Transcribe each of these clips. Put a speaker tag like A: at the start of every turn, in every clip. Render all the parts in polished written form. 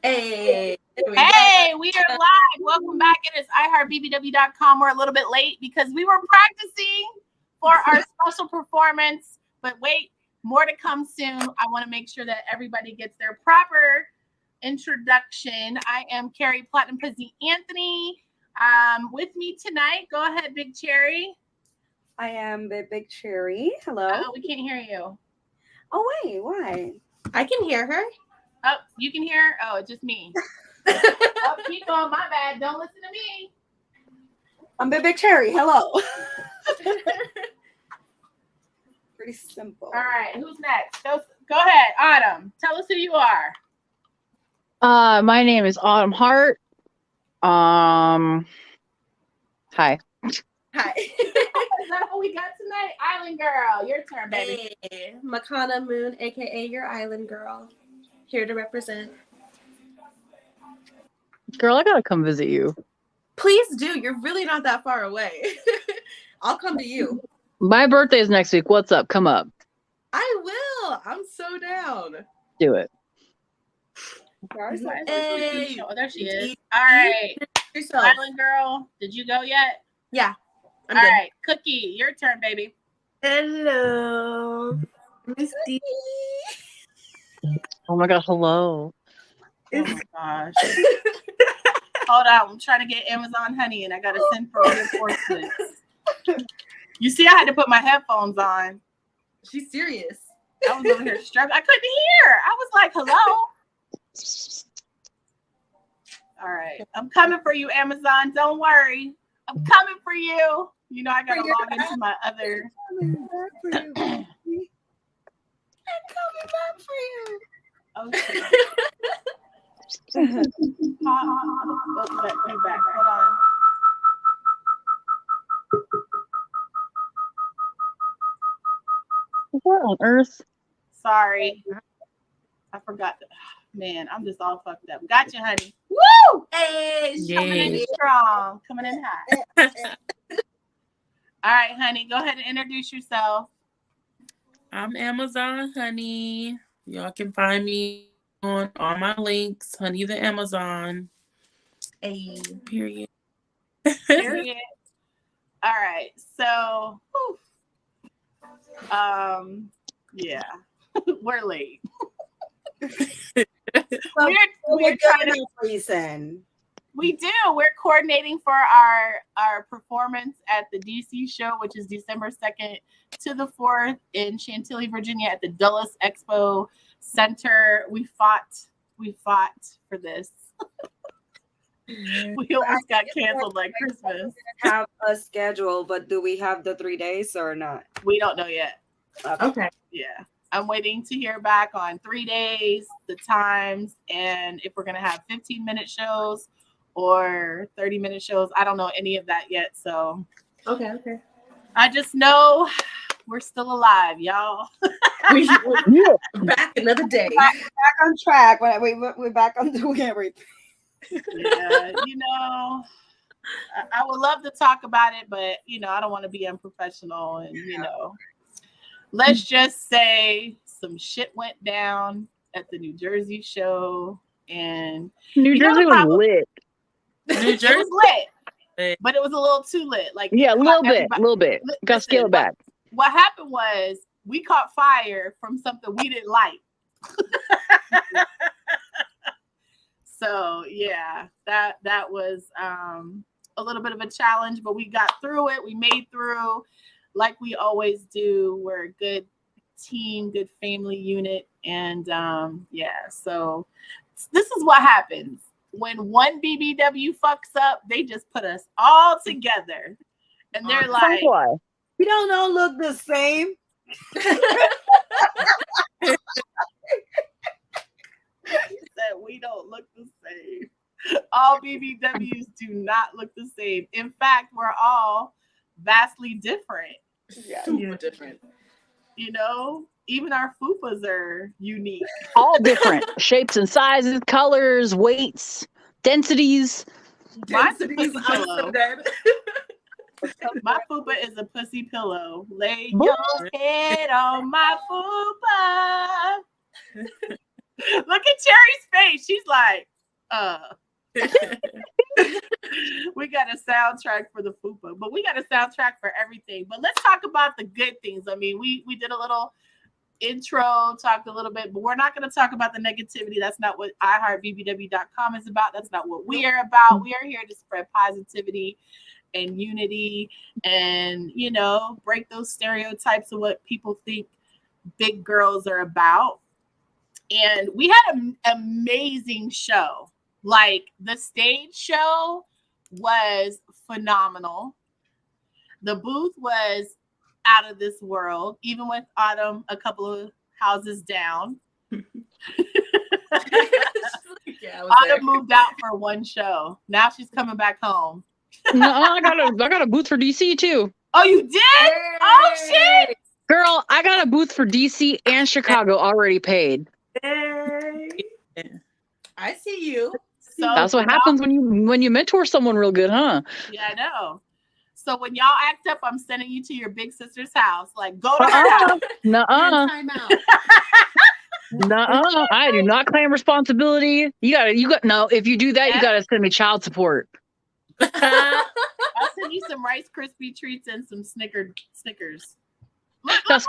A: Hey,
B: Hey, we are live. Welcome back. It is iHeartBBW.com. We're a little bit late because we were practicing for our special performance. But wait, more to come soon. I want to make sure that everybody gets their proper introduction. I am Carrie Platinum Pussy Anthony. With me tonight, go ahead, Big Cherry.
A: I am the Big Cherry. Hello.
B: Oh, we can't hear you.
A: Oh, wait, why?
C: I can hear her.
B: Oh, you can hear? Oh, it's just me. Oh, keep going. My bad. Don't listen to me.
A: I'm the Big Cherry. Hello. Pretty simple.
B: All right. Who's next? Go ahead, Autumn. Tell us who you are.
D: My name is Autumn Hart. Hi.
C: Hi.
B: Is that what we got tonight? Island Girl, your turn, baby.
C: Hey, Makana Moon, aka your island girl, here to represent.
D: Girl, I gotta come visit you.
C: Please do. You're really not that far away. I'll come to you.
D: My birthday is next week. What's up? Come up.
C: I will. I'm so down.
D: Do it.
C: Hey.
B: Oh, there she is. All right.
C: Yourself.
B: Island Girl, did you go yet?
C: Yeah. I'm
B: All
C: good.
B: right. Cookie, your turn, baby.
E: Hello, Miss D.
D: Oh my god, hello.
B: Oh my gosh. Hold on. I'm trying to get Amazon Honey and I got to send for reinforcements. You see, I had to put my headphones on.
C: She's serious.
B: I was over here struggling. I couldn't hear. I was like, hello. All right. I'm coming for you, Amazon. Don't worry. I'm coming for you. You know, I got to log into my other.
A: I'm coming back for you. Baby. I'm coming back for you.
B: Oh, shit. Come back. Hold on.
D: What on earth?
B: Sorry. I forgot. Man, I'm just all fucked up. Gotcha, honey. Woo!
C: Hey,
B: Coming in strong. Coming in hot. All right, honey. Go ahead and introduce yourself.
E: I'm Amazon Honey. Y'all can find me on all my links. Honey the Amazon.
C: Hey.
E: Period.
B: Period. All right. So, yeah, we're late. we're trying to
A: reason.
B: We do. We're coordinating for our performance at the DC show, which is December 2nd to the 4th in Chantilly, Virginia, at the Dulles Expo Center. We fought for this. We almost got canceled like Christmas.
A: Have a schedule, but do we have the 3 days or not?
B: We don't know yet.
C: Okay.
B: Yeah. I'm waiting to hear back on 3 days, the times, and if we're going to have 15-minute shows or 30-minute shows. I don't know any of that yet. So,
C: Okay.
B: I just know we're still alive, y'all.
C: We're back another day.
A: Back on track. We're back on doing everything.
B: Yeah, you know, I would love to talk about it, but, you know, I don't want to be unprofessional. And, you know, let's just say some shit went down at the New Jersey show. And
D: New Jersey was lit.
E: New Jersey
B: it was lit, but it was a little too lit. Like,
D: yeah, a little bit. Gotta scale it back.
B: What happened was we caught fire from something we didn't like. So yeah, that was a little bit of a challenge, but we got through it. We made through, like we always do. We're a good team, good family unit, and yeah. So this is what happens when one BBW fucks up. They just put us all together, and they're like,
D: why?
A: We don't all look the same.
B: that we don't look the same. All BBWs do not look the same. In fact, we're all vastly different.
C: Yeah, super different.
B: You know, even our fupas are unique.
D: All different shapes and sizes, colors, weights, densities.
B: Mine's a pussy pillow. My fupa is a pussy pillow. Lay your head on my fupa. Look at Cherry's face. She's like, we got a soundtrack for the FUPA, but we got a soundtrack for everything. But let's talk about the good things. I mean, we did a little intro, talked a little bit, but we're not going to talk about the negativity. That's not what iHeartBBW.com is about. That's not what we are about. We are here to spread positivity and unity and, you know, break those stereotypes of what people think big girls are about. And we had an amazing show. Like, the stage show was phenomenal. The booth was out of this world, even with Autumn a couple of houses down. Autumn moved out for one show. Now she's coming back home.
D: No, I got a booth for DC too.
B: Oh, you did?
C: Hey.
B: Oh shit!
D: Girl, I got a booth for DC and Chicago already paid.
C: Hey. I see you.
B: So
D: That's what happens when you mentor someone real good, huh?
B: Yeah, I know. So when y'all act up, I'm sending you to your big sister's house. Like, go to her house.
D: Nuh-uh.
C: Time out.
D: Nuh-uh. I do not claim responsibility. You got no, if you do that, you gotta send me child support.
B: I'll send you some Rice Krispie treats and some Snickers. Look.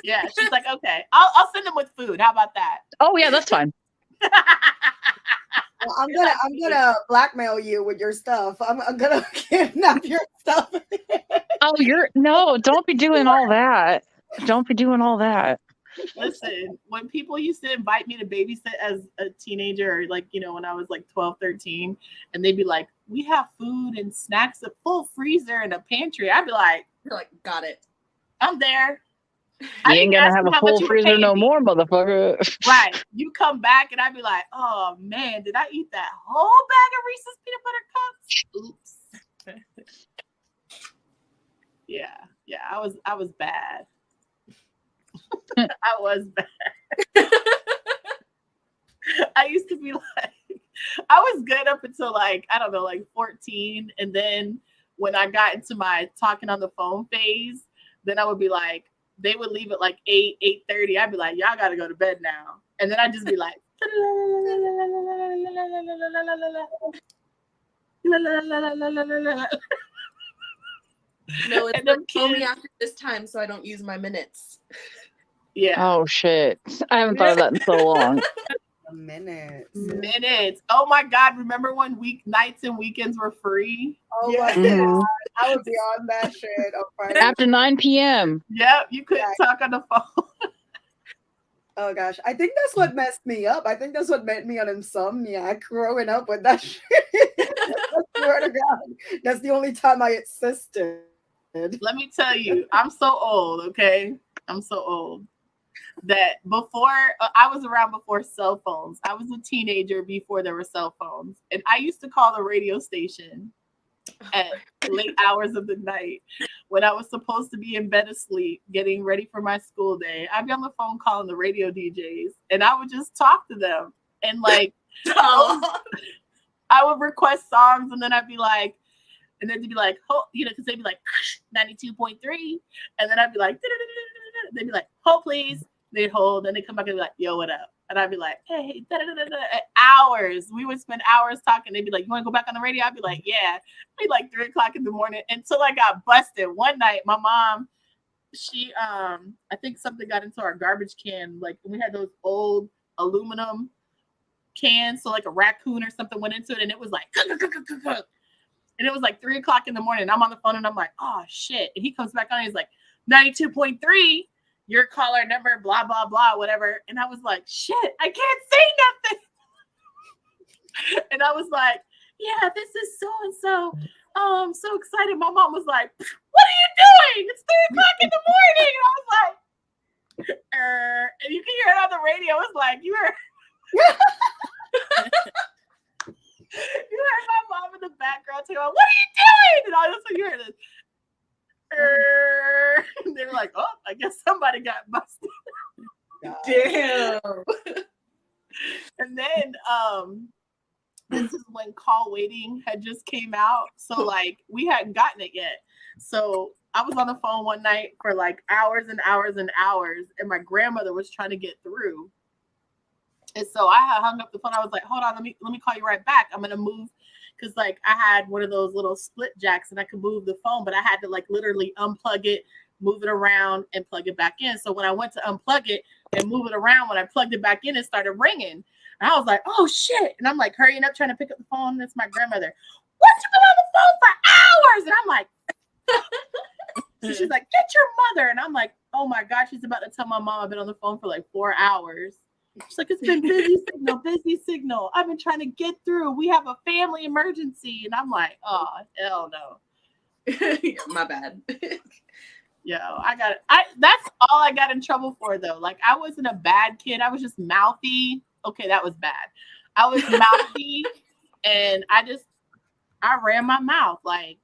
B: Yeah, she's like, okay. I'll send them with food. How about that?
D: Oh yeah, that's fine.
A: Well, I'm gonna blackmail you with your stuff. I'm gonna kidnap your stuff.
D: Oh, don't be doing all that. Don't be doing all that.
B: Listen, when people used to invite me to babysit as a teenager, or like, you know, when I was like 12, 13, and they'd be like, we have food and snacks, a full freezer and a pantry. I'd be like,
C: You're like, got it.
B: I'm there.
D: You
B: I
D: ain't
B: didn't
D: gonna
B: ask
D: have
B: you
D: a
B: how much
D: full
B: you were
D: freezer
B: paying
D: no
B: me.
D: more, motherfucker.
B: Right. You come back and I'd be like, oh man, did I eat that whole bag of Reese's peanut butter cups? Oops. Yeah, I was bad. I was bad. I used to be like, I was good up until like, I don't know, like 14. And then when I got into my talking on the phone phase, then I would be like, they would leave at like 8:30. I'd be like, y'all got to go to bed now. And then I'd just be like,
C: No, it's
B: and them
C: call me
B: kids,
C: after this time so I don't use my minutes.
B: yeah.
D: Oh shit. I haven't thought of that in so long.
A: Minutes.
B: Oh my God. Remember when weeknights and weekends were free?
A: Oh
C: Yeah.
A: my God. I would be on that shit on Friday.
D: After 9 p.m.
B: Yep. You couldn't talk on the phone.
A: Oh gosh. I think that's what messed me up. I think that's what made me an insomniac growing up with that shit. I swear to God. That's the only time I existed.
B: Let me tell you, I'm so old, okay? I'm so old that before I was around before cell phones. I was a teenager before there were cell phones. And I used to call the radio station at late hours of the night when I was supposed to be in bed asleep, getting ready for my school day. I'd be on the phone calling the radio DJs and I would just talk to them. And like, I would request songs and then I'd be like, and then they'd be like, oh, you know, because they'd be like 92.3. And then I'd be like, they'd be like, hold please. They'd hold, and they come back and be like, yo, what up? And I'd be like, hey, hours. We would spend hours talking. They'd be like, you want to go back on the radio? I'd be like, yeah. It'd be like 3 o'clock in the morning until I got busted. One night, my mom, she, I think something got into our garbage can. Like, we had those old aluminum cans. So like a raccoon or something went into it, and it was like, and it was like 3 o'clock in the morning. I'm on the phone, and I'm like, oh, shit. And he comes back on, and he's like, 92.3. Your caller number, blah, blah, blah, whatever. And I was like, shit, I can't say nothing. And I was like, yeah, this is so-and-so. Oh, I'm so excited. My mom was like, what are you doing? It's 3 o'clock in the morning. And I was like, and you can hear it on the radio. It's like, you heard my mom in the background talking about, what are you doing? And all of a sudden you heard this. And they're like, oh, I guess somebody got busted.
C: Damn.
B: And then this is when call waiting had just came out. So like we hadn't gotten it yet. So I was on the phone one night for like hours and hours and hours, and my grandmother was trying to get through. And so I had hung up the phone. I was like, hold on, let me call you right back. I'm gonna move, because like I had one of those little split jacks and I could move the phone, but I had to like literally unplug it, move it around, and plug it back in. So when I went to unplug it and move it around, when I plugged it back in, it started ringing. And I was like, oh shit. And I'm like hurrying up, trying to pick up the phone. That's my grandmother. What, you been on the phone for hours? And I'm like, so she's like, get your mother. And I'm like, oh my God, she's about to tell my mom I've been on the phone for like 4 hours. She's like, it's been busy signal. I've been trying to get through. We have a family emergency. And I'm like, oh, hell no.
C: My bad.
B: Yo, that's all I got in trouble for though. Like I wasn't a bad kid. I was just mouthy. Okay, that was bad. I was mouthy and I ran my mouth. Like,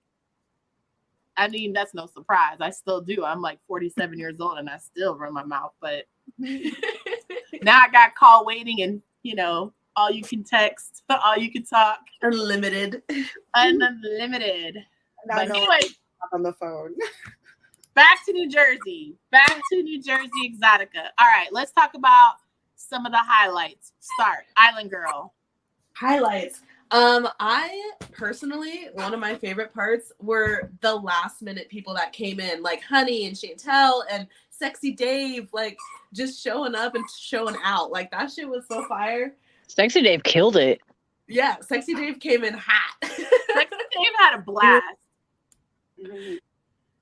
B: I mean, that's no surprise. I still do. I'm like 47 years old and I still run my mouth, but now I got call waiting and, you know, all you can text, all you can talk.
C: Unlimited.
B: Unlimited. But anyway,
A: on the phone.
B: back to New Jersey. Back to New Jersey Exxxotica. All right, let's talk about some of the highlights. Start. Island Girl.
C: Highlights. I personally, one of my favorite parts were the last minute people that came in, like Honey and Chantel and Sexy Dave, like just showing up and showing out. Like that shit was so fire.
D: Sexy Dave killed it.
C: Yeah, Sexy Dave came in hot.
B: Sexy Dave had a blast.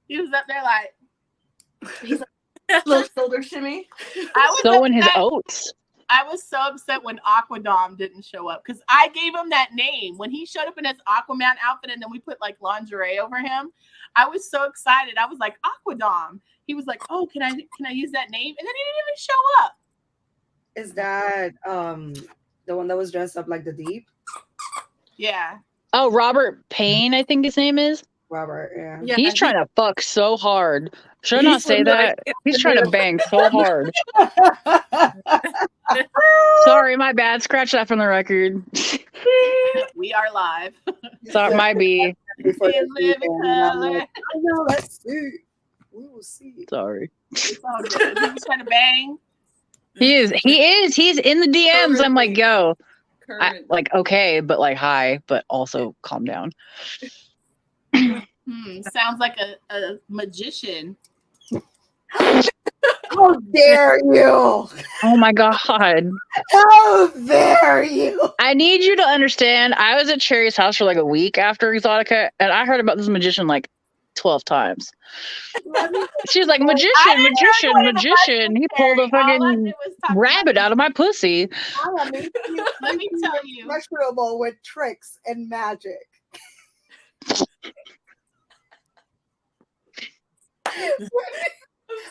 B: He was up there like,
C: he's like little shoulder shimmy.
B: I was
D: Sowing his
B: upset.
D: oats.
B: I was so upset when Aquadom didn't show up because I gave him that name. When he showed up in his Aquaman outfit and then we put like lingerie over him, I was so excited. I was like, Aquadom. He was like, oh, can I use that name? And then he didn't even show up.
A: Is that the one that was dressed up like the Deep?
B: Yeah.
D: Oh, Robert Payne, I think his name is.
A: Robert, yeah.
C: Yeah,
D: He's trying to fuck so hard. Should I not say that? He's trying to bang so hard. Sorry, my bad. Scratch that from the record.
B: We are live.
D: So it might be.
A: Before
B: We live in color.
A: I know, let's see. We will see.
D: Sorry.
B: It's all good. He was trying to bang.
D: He is. He's in the DMs. I'm like, yo. Like, okay, but like, hi, but also calm down.
B: Sounds like a magician.
A: How dare you?
D: Oh my God.
A: How dare you?
D: I need you to understand, I was at Cherry's house for like a week after Exxxotica, and I heard about this magician like 12 times. She was like, magician. He pulled a fucking rabbit out of my pussy.
B: Let me tell you.
A: Impressionable with tricks and magic.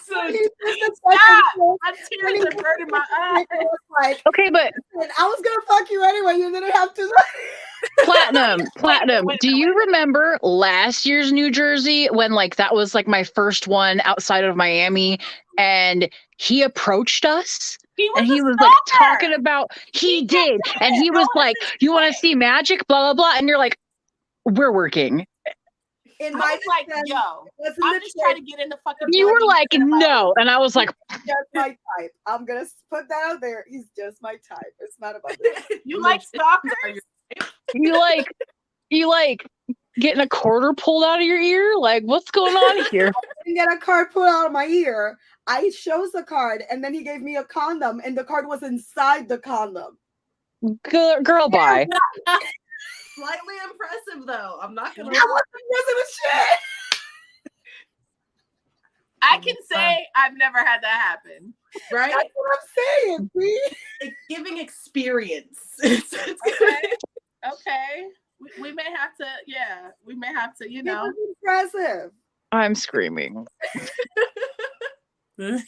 B: Stop! My tears are burning my eyes.
A: Like,
D: okay, but
A: I was gonna fuck you anyway. You didn't have to.
D: Platinum. Do you remember last year's New Jersey when like that was like my first one outside of Miami, and he approached us? He was like talking about he did, and he was like, "You want to see magic?" Blah blah blah, and you're like, "We're working."
B: I was like, yo, I'm just trying to get in the fucking.
D: You were like, no, and I was like,
A: just my type. I'm gonna put that out there. He's just my type. It's not about this.
B: You like stalkers?
D: You like getting a quarter pulled out of your ear? Like, what's going on here?
A: I didn't get a card pulled out of my ear. I chose the card, and then he gave me a condom, and the card was inside the condom.
D: Girl, bye.
C: Slightly impressive though. I'm not gonna.
A: That wasn't shit.
B: I can say I've never had that happen.
C: Right?
A: That's what I'm saying. See?
C: It's giving experience.
B: Okay. We may have to. Yeah, we may have to. You know.
A: It was impressive.
D: I'm screaming.
B: I'm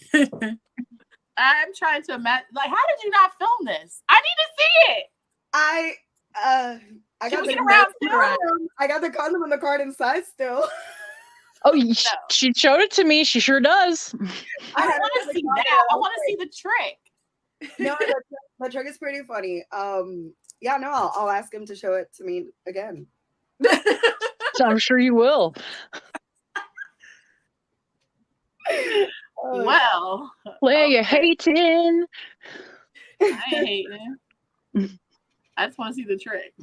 B: trying to imagine. Like, how did you not film this? I need to see it.
A: I
B: Can
A: got
B: we
A: the
B: get around
A: condom. I got the condom and the card inside still.
D: Oh, she showed it to me. She sure does.
B: I want to see that. I want to see the trick.
A: No, the trick is pretty funny. Yeah, no, I'll ask him to show it to me again.
D: So I'm sure you will.
B: Well,
D: Play you hating.
B: I ain't hating. I just want to see the trick.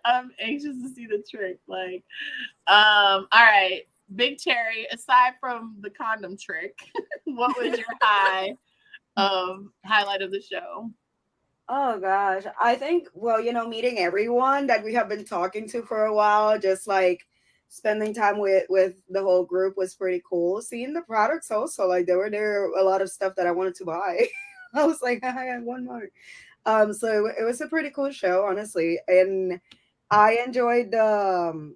B: I'm anxious to see the trick. Like, all right, Big Cherry. Aside from the condom trick, what was your highlight of the show?
A: Oh gosh, I think, well, meeting everyone that we have been talking to for a while, just like spending time with the whole group was pretty cool. Seeing the products also, like there were a lot of stuff that I wanted to buy. I was like, I had one more. So it was a pretty cool show, honestly, and I enjoyed the.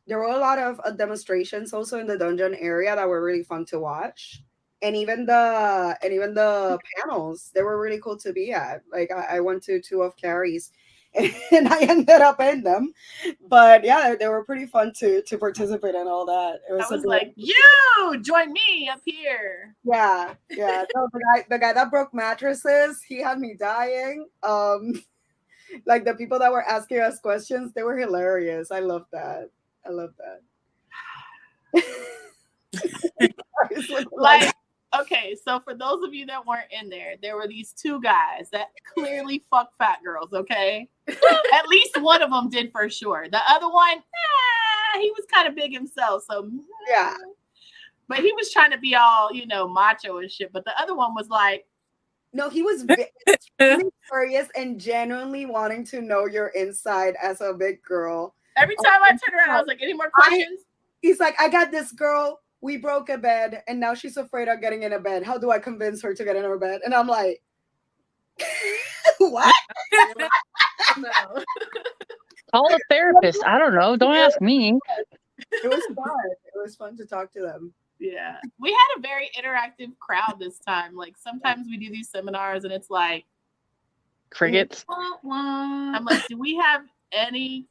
A: There were a lot of demonstrations also in the dungeon area that were really fun to watch, and even the panels, they were really cool to be at. Like I went to two of Carrie's, and I ended up in them, but yeah, they were pretty fun to participate in all that. It was
B: I was
A: a
B: like, you join me up here.
A: yeah. No, the guy that broke mattresses, he had me dying. Like the people that were asking us questions, they were hilarious. I love that.
B: Like, okay, so for those of you that weren't in there were these two guys that clearly fuck fat girls, okay? At least one of them did for sure. The other one, he was kind of big himself, so
A: yeah.
B: But he was trying to be all, macho and shit. But the other one was like,
A: no, he was really curious and genuinely wanting to know your inside as a big girl.
B: Every time I turned around, I was like, any more questions?
A: He's like, I got this girl. We broke a bed, and now she's afraid of getting in a bed. How do I convince her to get in her bed? And I'm like, what?
C: No.
D: Call a therapist. I don't know. Don't ask me.
A: It was fun. It was fun to talk to them.
B: Yeah. We had a very interactive crowd this time. Like sometimes we do these seminars and it's like
D: crickets.
B: I'm like, do we have any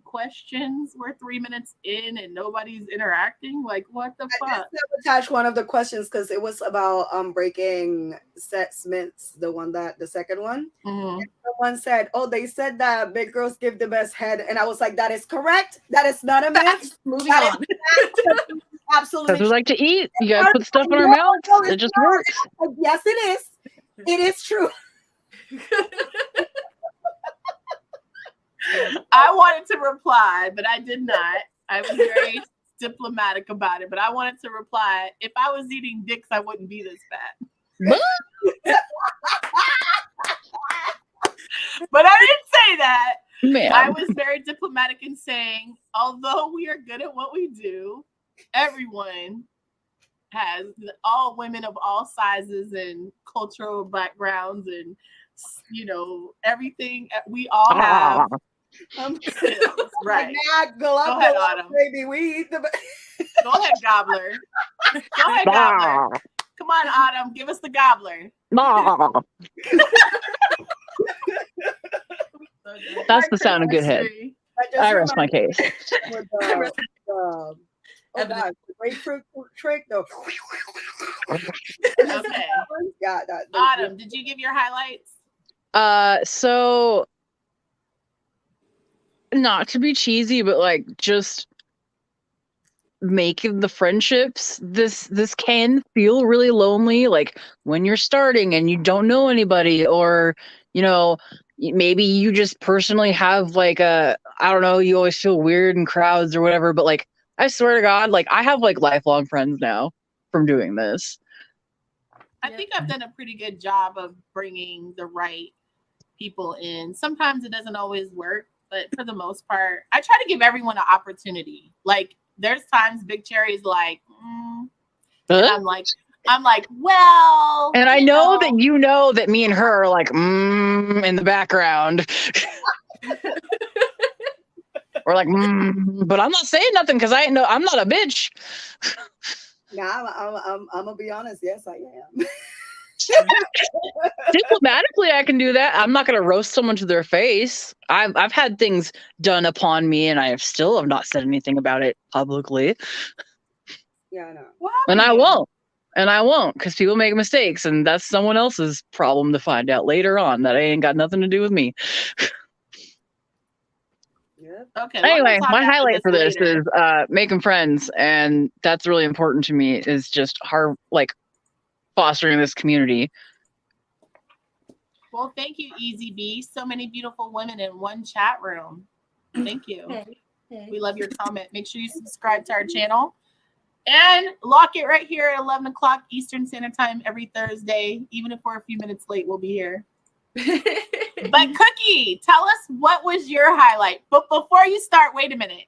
B: questions? We're 3 minutes in and nobody's interacting. Like, what the fuck?
A: I sabotaged one of the questions because it was about breaking Seth Smith's, the second one.
B: Mm-hmm.
A: Someone said, "Oh, they said that big girls give the best head," and I was like, "That is correct. That is not a myth.
C: Moving on."
A: Absolutely.
D: Because we like to eat. You gotta put stuff in our mouths. It just works.
A: Yes, it is. It is true.
B: I wanted to reply, but I did not. I was very diplomatic about it, but I wanted to reply. If I was eating dicks, I wouldn't be this fat. But I didn't say that.
D: Man.
B: I was very diplomatic in saying, although we are good at what we do, everyone has, all women of all sizes and cultural backgrounds and, everything. We all have. Skills, right.
A: Go
B: ahead, Autumn.
A: Baby, we eat the.
B: Go ahead, Gobbler. Go ahead, Gobbler. Come on, Autumn. Give us the Gobbler.
D: That's the sound of good head. I rest my case.
A: Oh God, the grapefruit trick though.
B: Okay.
A: Yeah,
B: Autumn, did you give your highlights?
D: So not to be cheesy, but like just making the friendships. This can feel really lonely, like when you're starting and you don't know anybody, or maybe you just personally have like I don't know, you always feel weird in crowds or whatever, but like I swear to God, like I have like lifelong friends now from doing this.
B: I think I've done a pretty good job of bringing the right people in. Sometimes it doesn't always work, but for the most part, I try to give everyone an opportunity. Like there's times Big Cherry is like, and I'm like, well.
D: And I know that me and her are like, in the background. We're like, but I'm not saying nothing because I'm not a bitch.
A: Nah, I'm gonna be honest. Yes, I am.
D: Diplomatically, I can do that. I'm not gonna roast someone to their face. I've had things done upon me, and I have not said anything about it publicly.
A: Yeah, I know.
D: And I won't, because people make mistakes, and that's someone else's problem to find out later on. That ain't got nothing to do with me.
B: Okay.
D: Anyway, my highlight for this is making friends, and that's really important to me. Is just fostering this community.
B: Well, thank you, Easy B. So many beautiful women in one chat room. Thank you.
C: Hey.
B: We love your comment. Make sure you subscribe to our channel. And lock it right here at 11 o'clock Eastern Standard Time every Thursday. Even if we're a few minutes late, we'll be here. But Cookie, tell us what was your highlight. But before you start, wait a minute.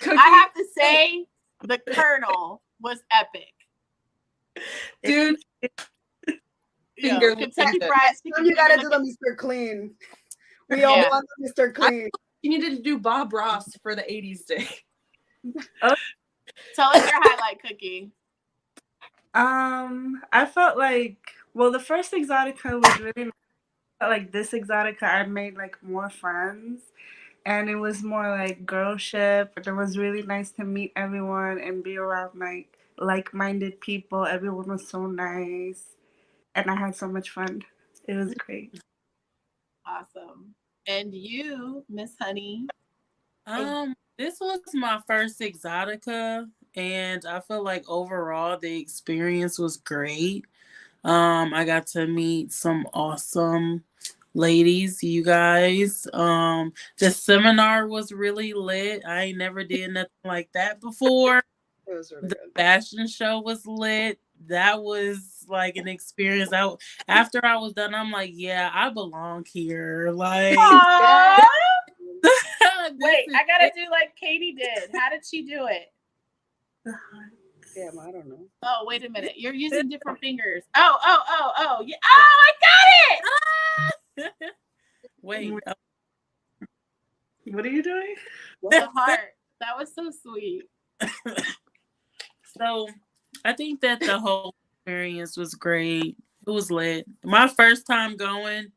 C: Cookie,
B: I have to say the Colonel was epic.
C: dude.
B: Yo,
C: Finger
B: Kentucky
C: licking.
B: Fried
A: You gotta
B: Chicken.
A: do the Mr. Clean. We all
B: Yeah.
A: want the Mr. Clean.
C: You needed to do Bob Ross for the 80s day.
B: Tell us your highlight, Cookie.
F: I felt like, well, the first Exxxotica was really nice. I felt like this Exxxotica, I made like more friends, and it was more like girlship. And it was really nice to meet everyone and be around like-minded people. Everyone was so nice, and I had so much fun. It was great.
B: Awesome. And you, Miss Honey.
E: This was my first Exxxotica, and I feel like overall the experience was great. I got to meet some awesome ladies, you guys. The seminar was really lit. I ain't never did nothing like that before.
A: It was really
E: The
A: good.
E: fashion show was lit. That was like an experience. After I was done, I'm like, yeah, I belong here. Like,
B: Aww.
E: this
B: Wait,
E: is
B: I gotta
E: it.
B: do like Katie did. How did she do it?
A: Damn, I don't know.
B: Oh, wait a minute. You're using different fingers. Oh. Yeah. Oh, I got it.
E: Wait,
F: What are you doing?
B: The heart. That was so sweet.
E: so I think that the whole experience was great. It was lit. My first time going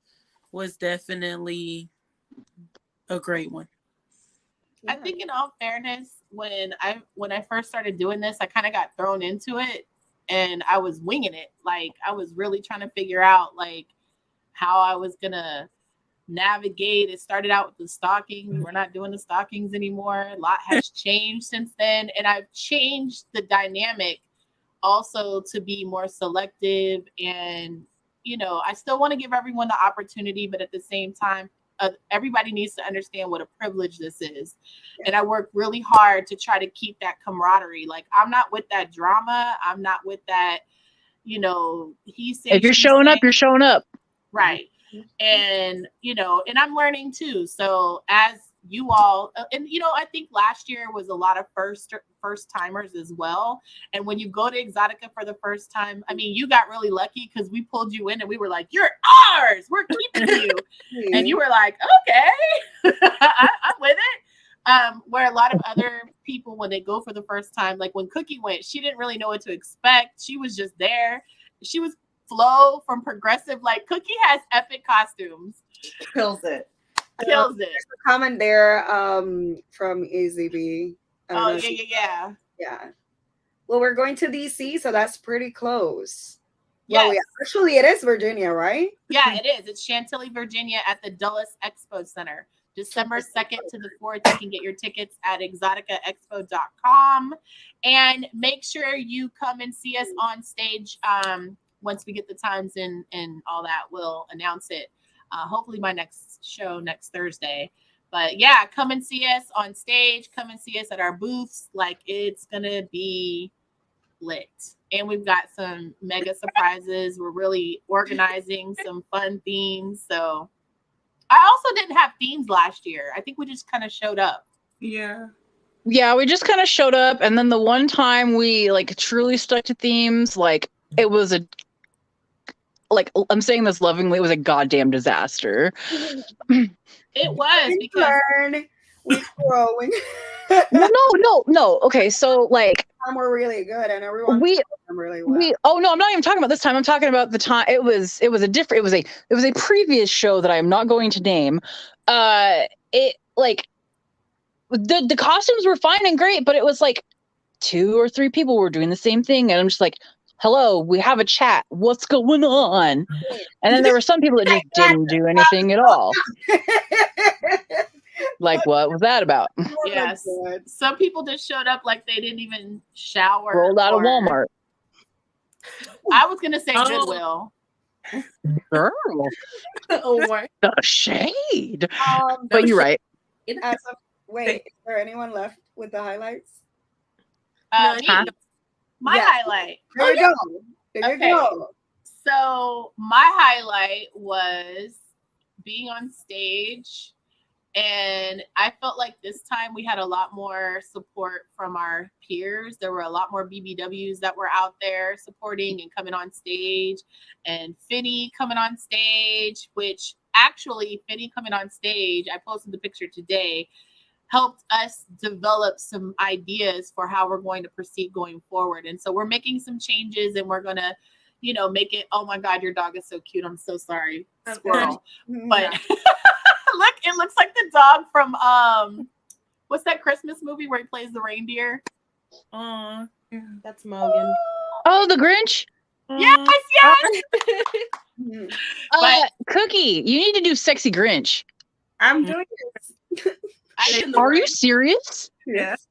E: was definitely a great one.
B: I think in all fairness, when I first started doing this, I kind of got thrown into it and I was winging it. Like I was really trying to figure out like how I was gonna navigate. It started out with the stockings. We're not doing the stockings anymore. A lot has changed since then. And I've changed the dynamic also to be more selective. And, you know, I still want to give everyone the opportunity, but at the same time, everybody needs to understand what a privilege this is. And I work really hard to try to keep that camaraderie. Like I'm not with that drama. I'm not with that, you know, he said.
D: If you're showing up, you're showing up.
B: Right. And, you know, and I'm learning too. So as you all, and, you know, I think last year was a lot of first timers as well. And when you go to Exxxotica for the first time, I mean, you got really lucky because we pulled you in and we were like, you're ours. We're keeping you. And you were like, okay, I'm with it. Where a lot of other people, when they go for the first time, like when Cookie went, she didn't really know what to expect. She was just there. She was Flo from Progressive. Like Cookie has epic costumes.
C: Kills it.
B: Kills it.
A: There's a comment there from EZB.
B: Oh, yeah.
A: Yeah. Well, we're going to DC, so that's pretty close.
B: Yes.
A: Well, actually, it is Virginia, right?
B: Yeah, it is. It's Chantilly, Virginia at the Dulles Expo Center. December 2nd to the 4th. You can get your tickets at exxoticaexpo.com. And make sure you come and see us on stage. Once we get the times and all that, we'll announce it. Hopefully my next show next Thursday. But yeah, come and see us on stage. Come and see us at our booths. Like it's going to be lit. And we've got some mega surprises. We're really organizing some fun themes. So I also didn't have themes last year. I think we just kind of showed up.
F: Yeah.
D: Yeah, we just kind of showed up, and then the one time we like truly stuck to themes, like it was I'm saying this lovingly, it was a goddamn disaster.
B: It was because
A: we're growing.
D: No. Okay, so like
A: we're really good, and everyone really well.
D: Oh no, I'm not even talking about this time. I'm talking about the time. It was a previous show that I am not going to name. It like the costumes were fine and great, but it was like 2 or 3 people were doing the same thing, and I'm just like, hello, we have a chat. What's going on? And then there were some people that just didn't do anything at all. Like, what was that about?
B: Yes. Some people just showed up like they didn't even shower.
D: Rolled out of Walmart.
B: I was gonna say
E: Oh.
B: Goodwill.
D: Girl,
C: Oh my.
D: the shade.
A: Um,
D: But you're right.
A: as of, wait, is there anyone left with the highlights?
C: No,
B: Me,
D: Huh?
B: my
A: Yeah.
B: highlight.
A: There you go. There you
B: Okay.
A: go.
B: So my highlight was being on stage, and I felt like this time we had a lot more support from our peers. There were a lot more BBWs that were out there supporting and coming on stage, and Finny coming on stage, which actually Finny coming on stage, I posted the picture today, helped us develop some ideas for how we're going to proceed going forward. And so we're making some changes, and we're going to, make it, oh my God, your dog is so cute. I'm so sorry, squirrel. But look, it looks like the dog from, what's that Christmas movie where he plays the reindeer?
E: Aw.
C: That's Mogan.
D: Oh, the Grinch.
B: Yes, yes.
A: Mhm.
D: Cookie, you need to do sexy Grinch.
F: I'm doing it.
D: Are you serious?
F: Yes.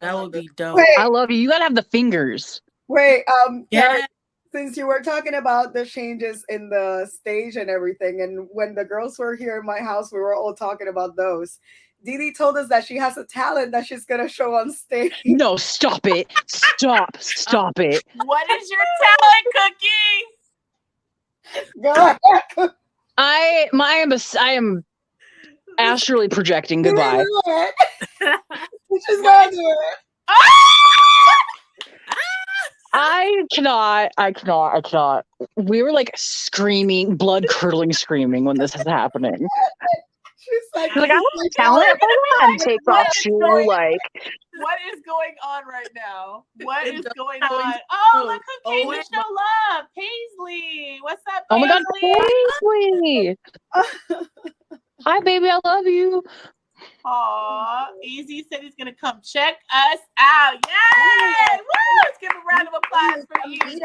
E: That would be dope.
A: Wait,
D: I love you. You gotta have the fingers.
A: wait,
E: Yeah.
A: Karen, since you were talking about the changes in the stage and everything, and when the girls were here in my house, we were all talking about those. Didi told us that she has a talent that she's gonna show on stage.
D: No, stop it. Stop it.
B: What is your talent, Cookie?
A: Go ahead.
D: I am astrally projecting. Goodbye.
A: She's gonna do it.
D: I cannot. We were like screaming, blood curdling screaming when this is happening.
A: She's like,
D: She's like, I want talent. Hold on. Takes off shoe like.
B: What is going on right now? What
C: It
B: is
C: does
B: going
C: how
B: on?
C: he's
B: Oh, look who came
C: always-
B: to show love. Paisley. What's up,
D: Oh my God,
B: Paisley?
D: Paisley. Hi, baby. I love you.
B: Aw, Easy said he's gonna come check us out. Yay! Woo! Let's give a round of applause for Easy.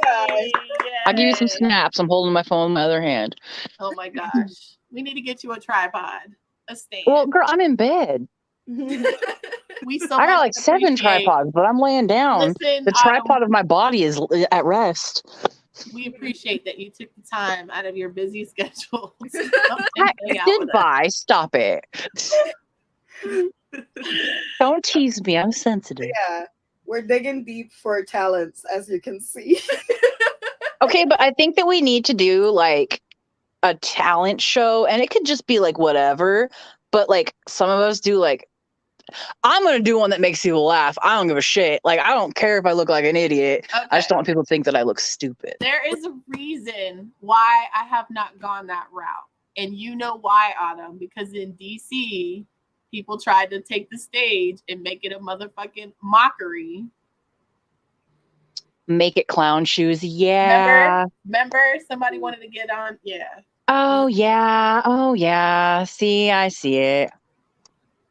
D: I'll give you some
B: Yay.
D: snaps. I'm holding my phone in my other hand.
B: Oh my gosh. We need to get you a tripod. A stand.
D: Well, girl, I'm in bed.
B: We so
D: I got
B: much
D: like 7
B: appreciate-
D: tripods, but I'm laying down.
B: Listen,
D: The tripod of my body is at rest.
B: we appreciate that you took the time out of your busy schedule to come and hang out with us.
D: Goodbye. Stop it. Don't tease me. I'm sensitive.
A: yeah, we're digging deep for talents, as you can see.
D: Okay, but I think that we need to do like a talent show, and it could just be like whatever. But like some of us do like, I'm gonna do one that makes people laugh. I don't give a shit. Like I don't care if I look like an idiot.
B: Okay.
D: I just don't want people to think that I look stupid.
B: There is a reason why I have not gone that route. And you know why, Autumn? Because in DC, people tried to take the stage and make it a motherfucking mockery.
D: Make it clown shoes. Yeah.
B: Remember? Somebody wanted to get on. Yeah.
D: Oh yeah. Oh yeah. See, I see it.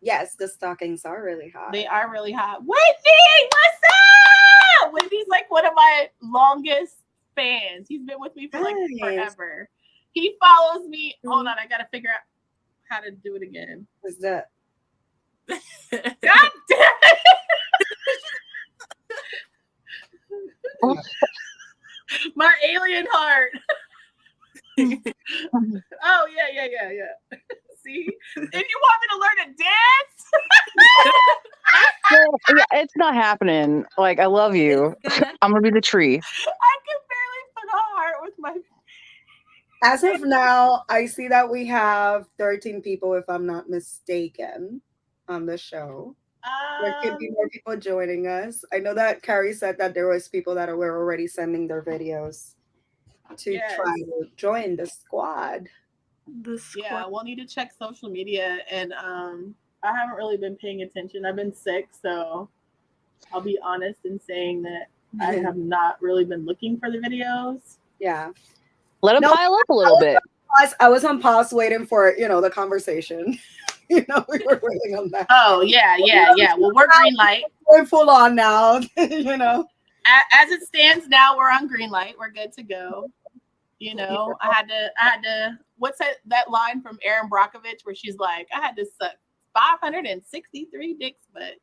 A: Yes, the stockings are really hot.
B: They are really hot. Whitney, what's up? Whitney's like one of my longest fans. He's been with me for like
A: Nice.
B: forever. He follows me. Hold on, I gotta figure out how to do it again.
A: What's that?
B: God damn it! My alien heart. Oh yeah. See, if you want me to learn to dance,
D: Well, yeah, it's not happening. Like I love you. I'm gonna be the tree.
B: I can barely put a heart with my.
A: As of now, I see that we have 13 people, if I'm not mistaken, on the show. There could be more people joining us. I know that Carrie said that there was people that were already sending their videos to
B: Yes.
A: try to join the squad.
B: Yeah, we'll need to check social media, and I haven't really been paying attention. I've been sick, so I'll be honest in saying that I have not really been looking for the videos.
A: Yeah.
D: Let them
A: No,
D: pile up a little bit.
A: I was on pause waiting for, the conversation. We were waiting on that.
B: Oh yeah. Well, we're green light.
A: We're full on now,
B: As it stands now, we're on green light. We're good to go. I had to. What's that line from Erin Brockovich where she's like, I had to suck 563 dicks, but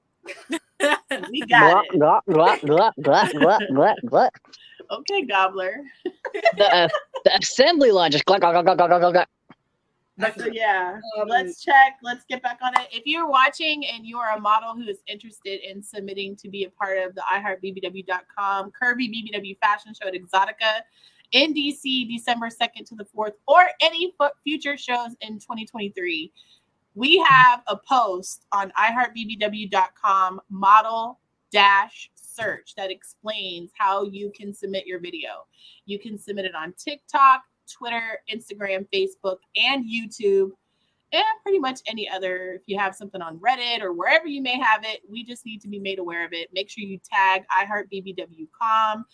B: we got it.
D: Glut, glut, glut, glut, glut, glut, glut.
B: Okay, Gobbler.
D: The assembly line just glug, glug, glug, glug, glug, glug, glug.
B: So yeah, let's check. Let's get back on it. If you're watching and you are a model who is interested in submitting to be a part of the iHeartBBW.com Curvy BBW Fashion Show at Exxxotica in DC, December 2nd to the 4th, or any future shows in 2023, we have a post on iHeartBBW.com model search that explains how you can submit your video. You can submit it on TikTok, Twitter, Instagram, Facebook, and YouTube, and pretty much any other. If you have something on Reddit or wherever you may have it, we just need to be made aware of it. Make sure you tag iHeartBBW.com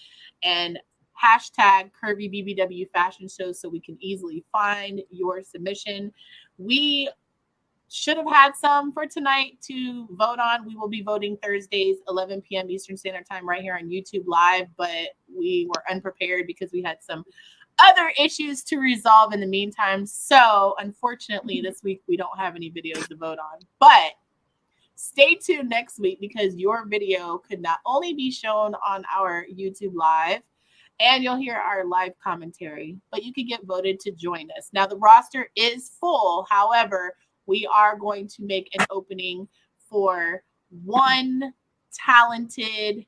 B: and hashtag Curvy BBW Fashion Show so we can easily find your submission. We should have had some for tonight to vote on. We will be voting Thursdays, 11 p.m. Eastern Standard Time right here on YouTube Live, but we were unprepared because we had some other issues to resolve in the meantime. So unfortunately, this week we don't have any videos to vote on, but stay tuned next week because your video could not only be shown on our YouTube Live and you'll hear our live commentary, but you could get voted to join us. Now the roster is full. However, we are going to make an opening for one talented,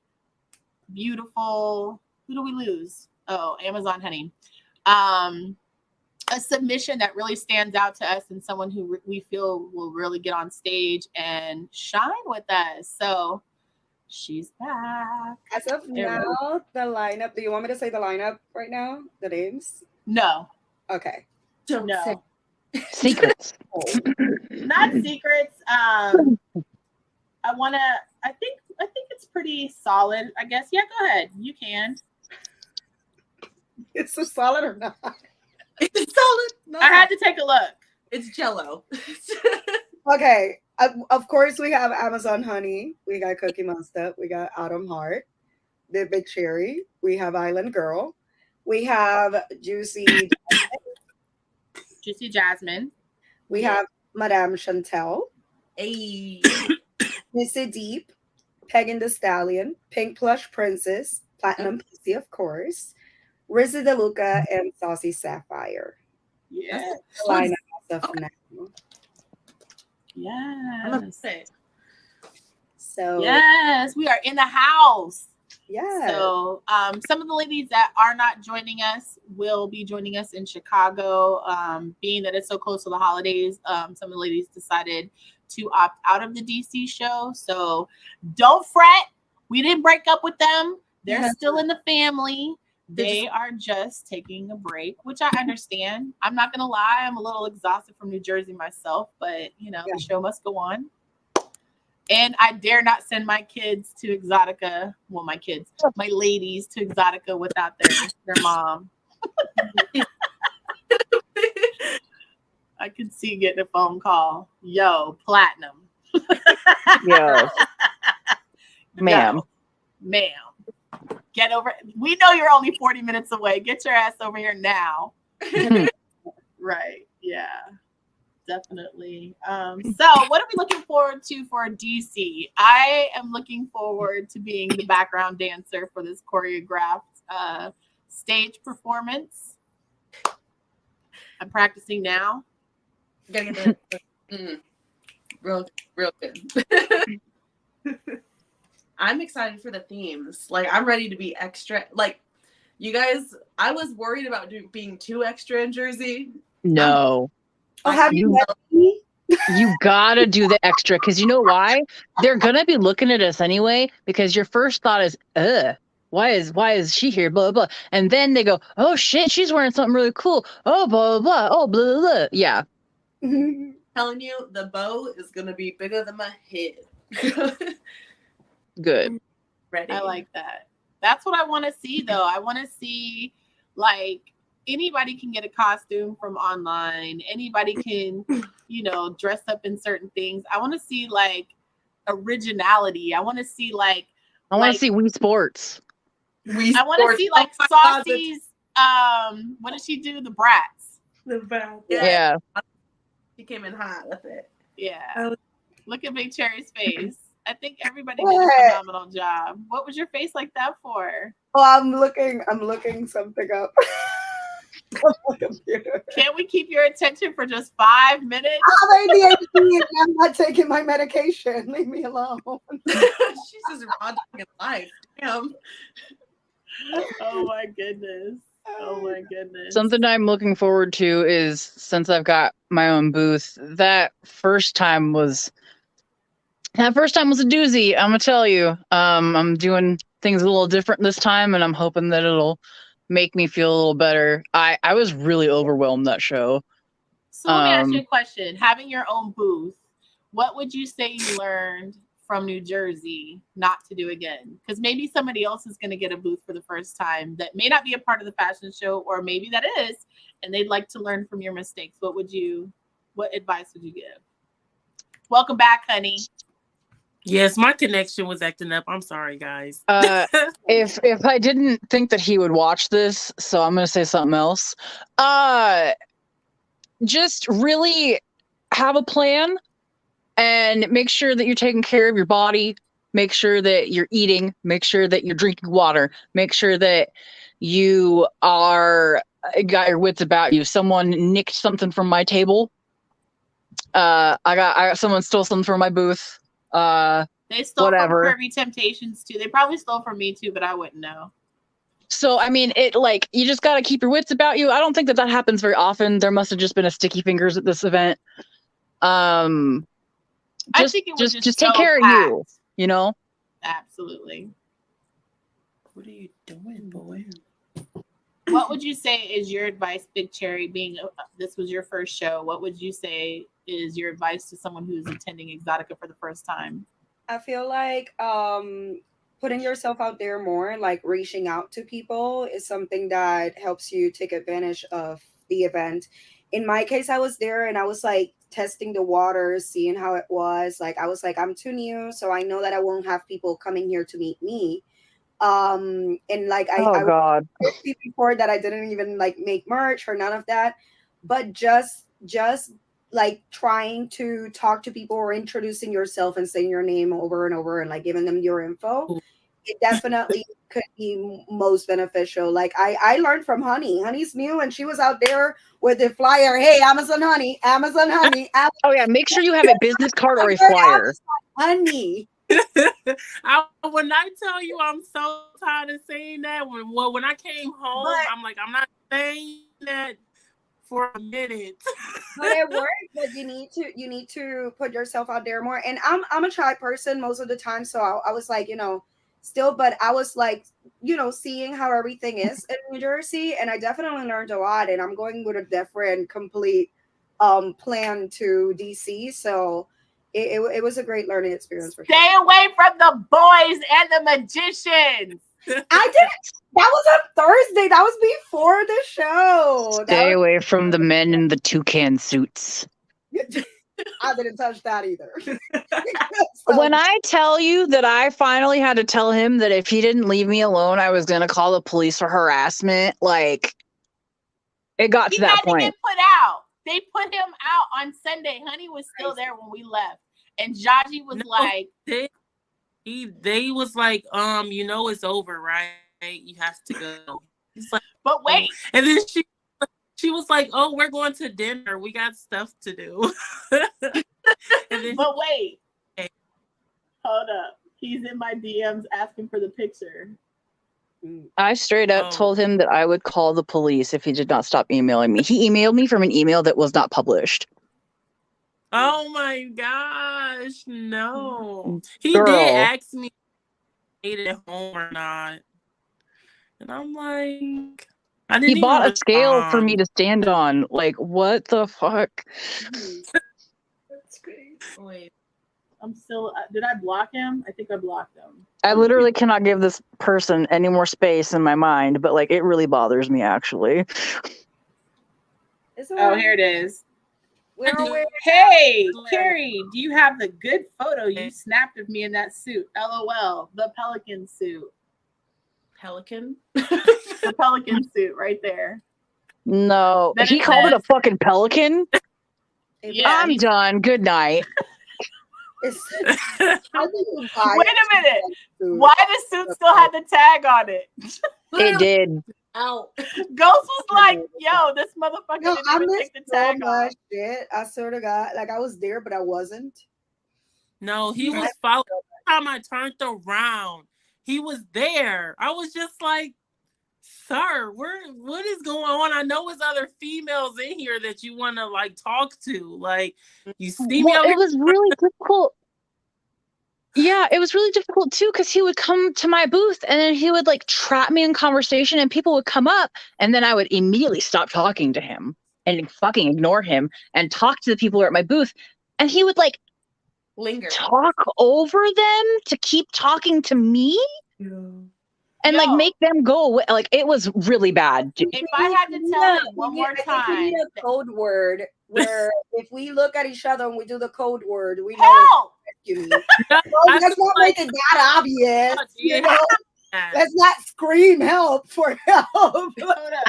B: beautiful, who do we lose? Oh, Amazon Honey. A submission that really stands out to us and someone who we feel will really get on stage and shine with us. So she's back.
A: As of now, the lineup. Do you want me to say the lineup right now? The names?
B: No.
A: Okay.
C: Don't
B: No.
C: say.
D: Secrets.
B: Not secrets. I think it's pretty solid, I guess. Yeah, go ahead. You can.
A: It's so solid or not?
C: It's solid. No.
B: I had to take a look.
C: It's Jello.
A: Okay. Of course, we have Amazon Honey. We got Cookie Monster. We got Autumn Heart. The Big Cherry. We have Island Girl. We have Juicy
B: Jasmine.
A: We have Madame Chantel,
C: Hey.
A: Missy Deep, Peggin the Stallion, Pink Plush Princess, Platinum PC, of course, Rizzy DeLuca, and Saucy Sapphire.
B: Yeah.
A: Line up now.
B: Yes.
A: So
B: yes, we are in the house.
A: yeah.
B: So some of the ladies that are not joining us will be joining us in Chicago. Being that it's so close to the holidays, some of the ladies decided to opt out of the DC show. So don't fret. We didn't break up with them. They're still in the family. They are just taking a break, which I understand. I'm not going to lie. I'm a little exhausted from New Jersey myself, but the show must go on. And I dare not send my kids to Exxxotica. Well, my ladies to Exxxotica without their mom. I could see getting a phone call. Yo, Platinum.
D: Yo. Ma'am.
B: Ma'am. Get over. We know you're only 40 minutes away. Get your ass over here now. Right. Yeah. Definitely. So what are we looking forward to for DC? I am looking forward to being the background dancer for this choreographed stage performance. I'm practicing now.
C: Gotta get that. Real good. I'm excited for the themes. Like, I'm ready to be extra. Like, you guys, I was worried about being too extra in Jersey.
D: No.
A: Have you met me?
D: You gotta do the extra because you know why? They're gonna be looking at us anyway because your first thought is, why is she here? Blah blah. And then they go, oh shit, she's wearing something really cool. Oh blah blah blah. Oh blah blah blah. Yeah.
C: Telling you, the bow is gonna be bigger than my head.
D: Good.
C: Ready.
B: I like that. That's what I want to see, though. I want to see, like, anybody can get a costume from online. Anybody can, dress up in certain things. I want to see, like, originality. I want to see, like,
D: I want to see Wii Sports.
B: I want to see, like, Saucy's, what did she do? The Brats.
F: The bad.
D: Yeah.
C: She came in hot with it.
B: Yeah. Look at Big Cherry's face. I think everybody did a phenomenal job. What was your face like that for?
A: Oh, I'm looking something up. On my computer.
B: Can't we keep your attention for just 5 minutes?
A: I'm ADHD and I'm not taking my medication. Leave me alone.
C: She's just raw dogging life. Damn.
B: Oh my goodness. Oh my goodness.
D: Something I'm looking forward to is, since I've got my own booth, that first time was a doozy. I'm gonna tell you. I'm doing things a little different this time, and I'm hoping that it'll make me feel a little better. I was really overwhelmed that show.
B: So let me ask you a question. Having your own booth, what would you say you learned from New Jersey not to do again? Because maybe somebody else is going to get a booth for the first time that may not be a part of the fashion show, or maybe that is, and they'd like to learn from your mistakes. What advice would you give? Welcome back, honey.
E: Yes, my connection was acting up. I'm sorry, guys.
D: If I didn't think that he would watch this, so I'm gonna say something else. Just really have a plan and make sure that you're taking care of your body. Make sure that you're eating. Make sure that you're drinking water. Make sure that you got your wits about you. Someone nicked something from my table. I got someone stole something from my booth.
B: They stole
D: whatever.
B: from Curvy Temptations too. They probably stole from me too, but I wouldn't know.
D: So, I mean, you just got to keep your wits about you. I don't think that happens very often. There must have just been a sticky fingers at this event.
B: I think it was
D: just take care of you, you know?
B: Absolutely.
E: What are you doing, boy?
B: What would you say is your advice, Big Cherry, being this was your first show? What would you say is your advice to someone who's attending Exxxotica for the first time?
A: I feel like putting yourself out there more, like reaching out to people, is something that helps you take advantage of the event. In my case, I was there and I was like testing the waters, seeing how it was. Like I was like, I'm too new, so I know that I won't have people coming here to meet me. And like I
D: God.
A: before that I didn't even like make merch or none of that, but just like trying to talk to people or introducing yourself and saying your name over and over and like giving them your info, it definitely could be most beneficial. Like I learned from Honey's new, and she was out there with the flyer. Hey, Amazon Honey.
D: Oh yeah, make sure you have a business card or a flyer.
A: Honey.
E: When I tell you, I'm so tired of saying that. When I came home, I'm like, I'm not saying that for a minute.
A: But it works. But you need to put yourself out there more. And I'm a shy person most of the time, so I was like, still, but I was like, seeing how everything is in New Jersey, and I definitely learned a lot. And I'm going with a different, complete plan to DC, so. It was a great learning experience for sure.
B: Stay away from the boys and the magicians.
A: I didn't. That was on Thursday. That was before the show.
D: Stay away from the men in the toucan suits.
A: I didn't touch that either.
D: When I tell you that I finally had to tell him that if he didn't leave me alone, I was going to call the police for harassment, like, it got to that point.
B: He had to get put out. They put him out on Sunday. Honey was still there when we left. And Jaji was like...
E: They was like, it's over, right? You have to go. He's like,
B: but wait.
E: And then she was like, oh, we're going to dinner. We got stuff to do.
B: But wait. Hold up. He's in my DMs asking for the picture.
D: I straight up told him that I would call the police if he did not stop emailing me. He emailed me from an email that was not published.
E: Oh my gosh, no. He
D: Girl.
E: did ask me if I ate at home or not. And I'm like, I didn't
D: He bought a
E: even
D: scale for
E: respond.
D: me to stand on. Like, what the fuck?
B: That's great. Wait. I'm still. Did I block him? I think I blocked him.
D: I literally cannot give this person any more space in my mind, but like it really bothers me actually.
B: Oh, here it is.
A: Hey,
B: Carrie, do you have the good photo you snapped of me in that suit? LOL, the pelican suit.
C: Pelican?
B: The pelican suit right there.
D: No, he called it a fucking pelican.
B: Yeah,
D: I'm done. Good night.
A: It's, how do you buy
B: Wait a minute.
A: suit?
B: Why the suit still had the tag on it?
D: It did.
C: Out.
B: Ghost was like, yo, this motherfucker
A: No,
B: didn't
A: I
B: even
A: missed
B: take the
A: so
B: tag off.
A: much shit. I swear to God, like I was there, but I wasn't.
E: No, he was following. Every time I turned around, he was there. I was just like, sir, what is going on? I know there's other females in here that you want to like talk to. Like, you see me
D: Well,
E: over
D: it was really difficult. Yeah, it was really difficult too because he would come to my booth and then he would like trap me in conversation and people would come up and then I would immediately stop talking to him and fucking ignore him and talk to the people who are at my booth. And he would like
C: Linger.
D: talk over them to keep talking to me and like make them go away. Like it was really bad.
B: If I had to tell it one more
A: I think we
B: time,
A: need a code word where if we look at each other and we do the code word, we know
B: help!
A: what you mean.
E: I
A: Let's not make it that obvious. You know? Let's not scream help for help.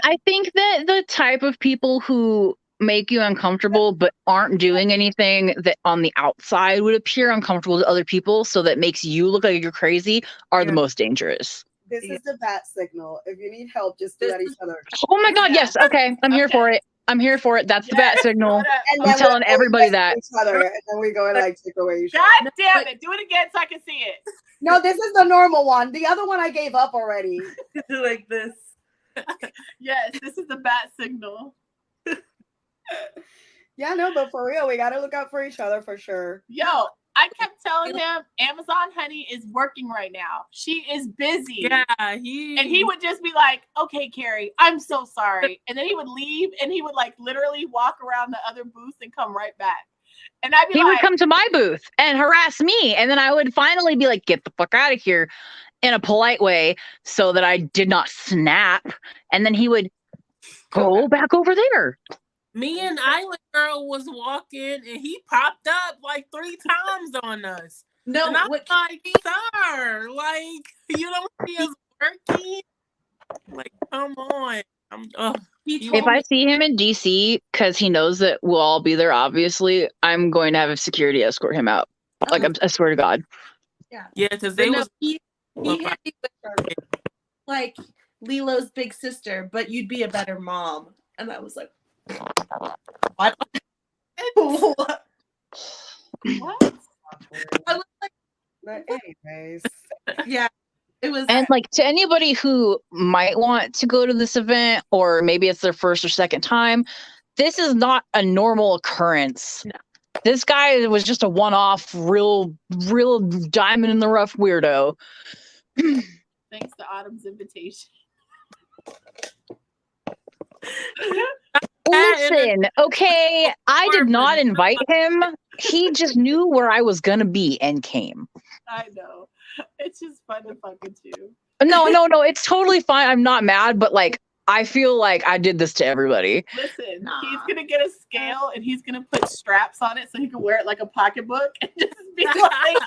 D: I think that the type of people who make you uncomfortable but aren't doing anything that on the outside would appear uncomfortable to other people, so that makes you look like you're crazy, are the most dangerous.
A: This is the bat signal. If you need help, just do that each other.
D: Oh my God, yes. Okay, I'm here for it. I'm here for it. That's the bat signal.
A: And
D: I'm telling everybody that.
A: each other, and then we go and like take away each other.
B: God damn it. Do it again so I can see it.
A: No, this is the normal one. The other one I gave up already.
F: Like this.
B: Yes, this is the bat signal.
A: Yeah, no, but for real, we gotta look out for each other for sure.
B: Yo, I kept telling him Amazon Honey is working right now. She is busy.
E: Yeah,
B: and he would just be like, okay, Carrie, I'm so sorry. And then he would leave and he would like literally walk around the other booths and come right back. And I'd be
D: He would come to my booth and harass me. And then I would finally be like, get the fuck out of here in a polite way so that I did not snap. And then he would go back over there.
E: Me and Island Girl was walking and he popped up like 3 times on us.
C: No,
E: and I'm like, sir, like, you don't see us working? Like, come on.
D: If I see him in DC, because he knows that we'll all be there, obviously, I'm going to have a security escort him out. Like, I swear to God.
C: Yeah.
E: Yeah, because they was...
C: He hit me with, like, Lilo's big sister, but you'd be a better mom. And I was like, what? What? I was like,
A: but anyways.
C: Yeah. It was,
D: and like to anybody who might want to go to this event, or maybe it's their first or second time, this is not a normal occurrence.
C: No.
D: This guy was just a one-off, real diamond in the rough weirdo.
B: Thanks to Autumn's invitation.
D: Listen, okay, I did not invite him. He just knew where I was gonna be and came.
B: I know. It's just fun to fucking do.
D: No, it's totally fine. I'm not mad, but like I feel like I did this to everybody.
B: Listen, he's gonna get a scale and he's gonna put straps on it so he can wear it like a pocketbook and just be like,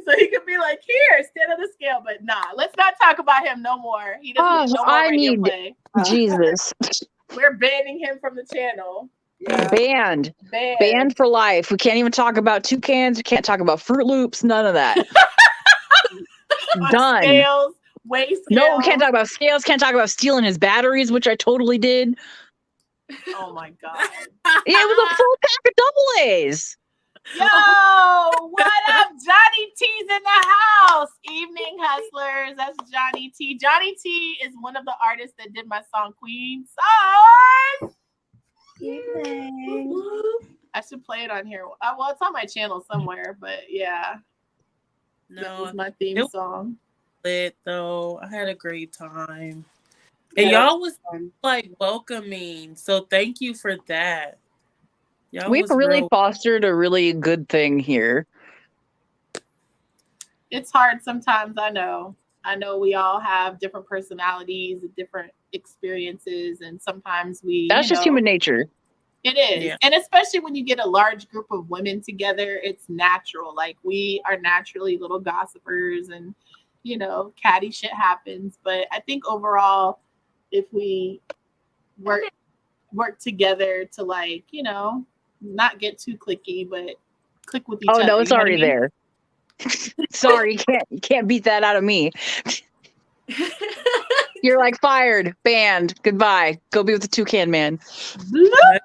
B: so he could be like, here, stand on the scale. But nah, let's not talk about him no more. He doesn't know more radio play.
D: Jesus.
B: We're banning him from the channel.
A: Yeah.
D: Banned for life. We can't even talk about toucans. We can't talk about Fruit Loops. None of that. Done.
B: Scales, weigh scales.
D: No, can't talk about scales. Can't talk about stealing his batteries, which I totally did.
B: Oh my God.
D: Yeah, it was a full pack of double A's.
B: Yo, what up? Johnny T's in the house. Evening hustlers. That's Johnny T. Johnny T is one of the artists that did my song Queen Size. I should play it on here. Well, it's on my channel somewhere, but yeah.
E: No,
B: that was my theme song.
E: Lit though. I had a great time. And y'all was like welcoming. So thank you for that.
D: We've really fostered a really good thing here.
B: It's hard sometimes, I know. I know we all have different personalities, different experiences, and sometimes
D: that's just human nature.
B: It is. Yeah. And especially when you get a large group of women together, it's natural. Like, we are naturally little gossipers and, you know, catty shit happens. But I think overall, if we work together to, like, you know, not get too cliquey, but click with each
D: Oh
B: other.
D: no, it's
B: you know what I
D: already
B: mean?
D: there. Sorry, you can't beat that out of me. You're like fired, banned, goodbye. Go be with the toucan man.
B: Bloop.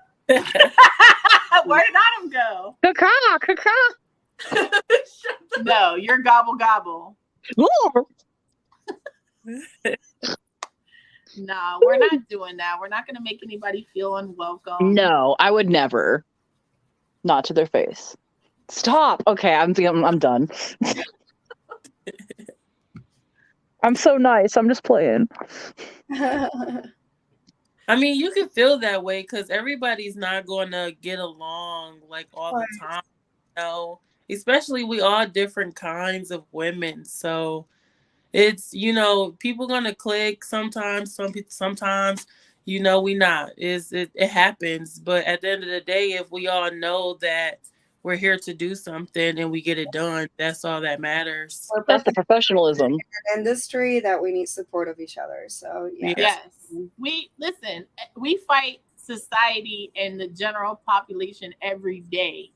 B: Where did Autumn go?
D: Caw, caw.
B: No, you're gobble gobble.
D: Ooh.
B: No, we're not doing that. We're not going to make anybody feel unwelcome.
D: No, I would never. Not to their face. Stop. Okay, I'm done. I'm so nice. I'm just playing.
E: I mean, you can feel that way because everybody's not going to get along like all the time. You know? Especially we all different kinds of women. So it's, you know, people going to click sometimes, sometimes, you know, we not. It happens. But at the end of the day, if we all know that we're here to do something and we get it done, that's all that matters.
D: That's the professionalism.
A: Industry that we need support of each other. So yeah.
B: Yes. We fight society and the general population every day.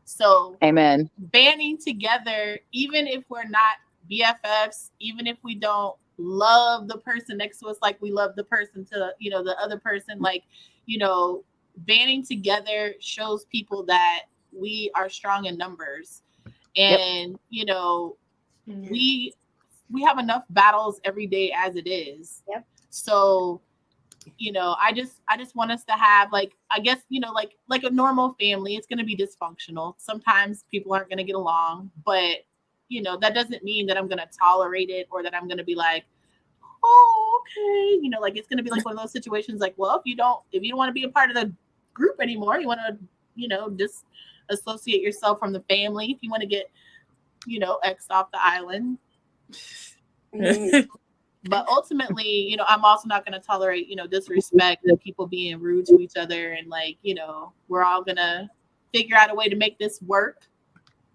B: So
D: Amen.
B: banding together, even if we're not BFFs, even if we don't love the person next to us like we love the person to, you know, the other person, like, you know, banding together shows people that we are strong in numbers. And you know, we have enough battles every day as it is. So, you know, I just want us to have, like, I guess, you know, like a normal family. It's going to be dysfunctional. Sometimes people aren't going to get along, but you know, that doesn't mean that I'm going to tolerate it or that I'm going to be like, oh, okay. You know, like, it's going to be like one of those situations like, well, if you don't want to be a part of the group anymore, you want to, you know, just associate yourself from the family. If you want to get, you know, X'd off the island. But ultimately, you know, I'm also not going to tolerate, you know, disrespect and people being rude to each other. And like, you know, we're all going to figure out a way to make this work.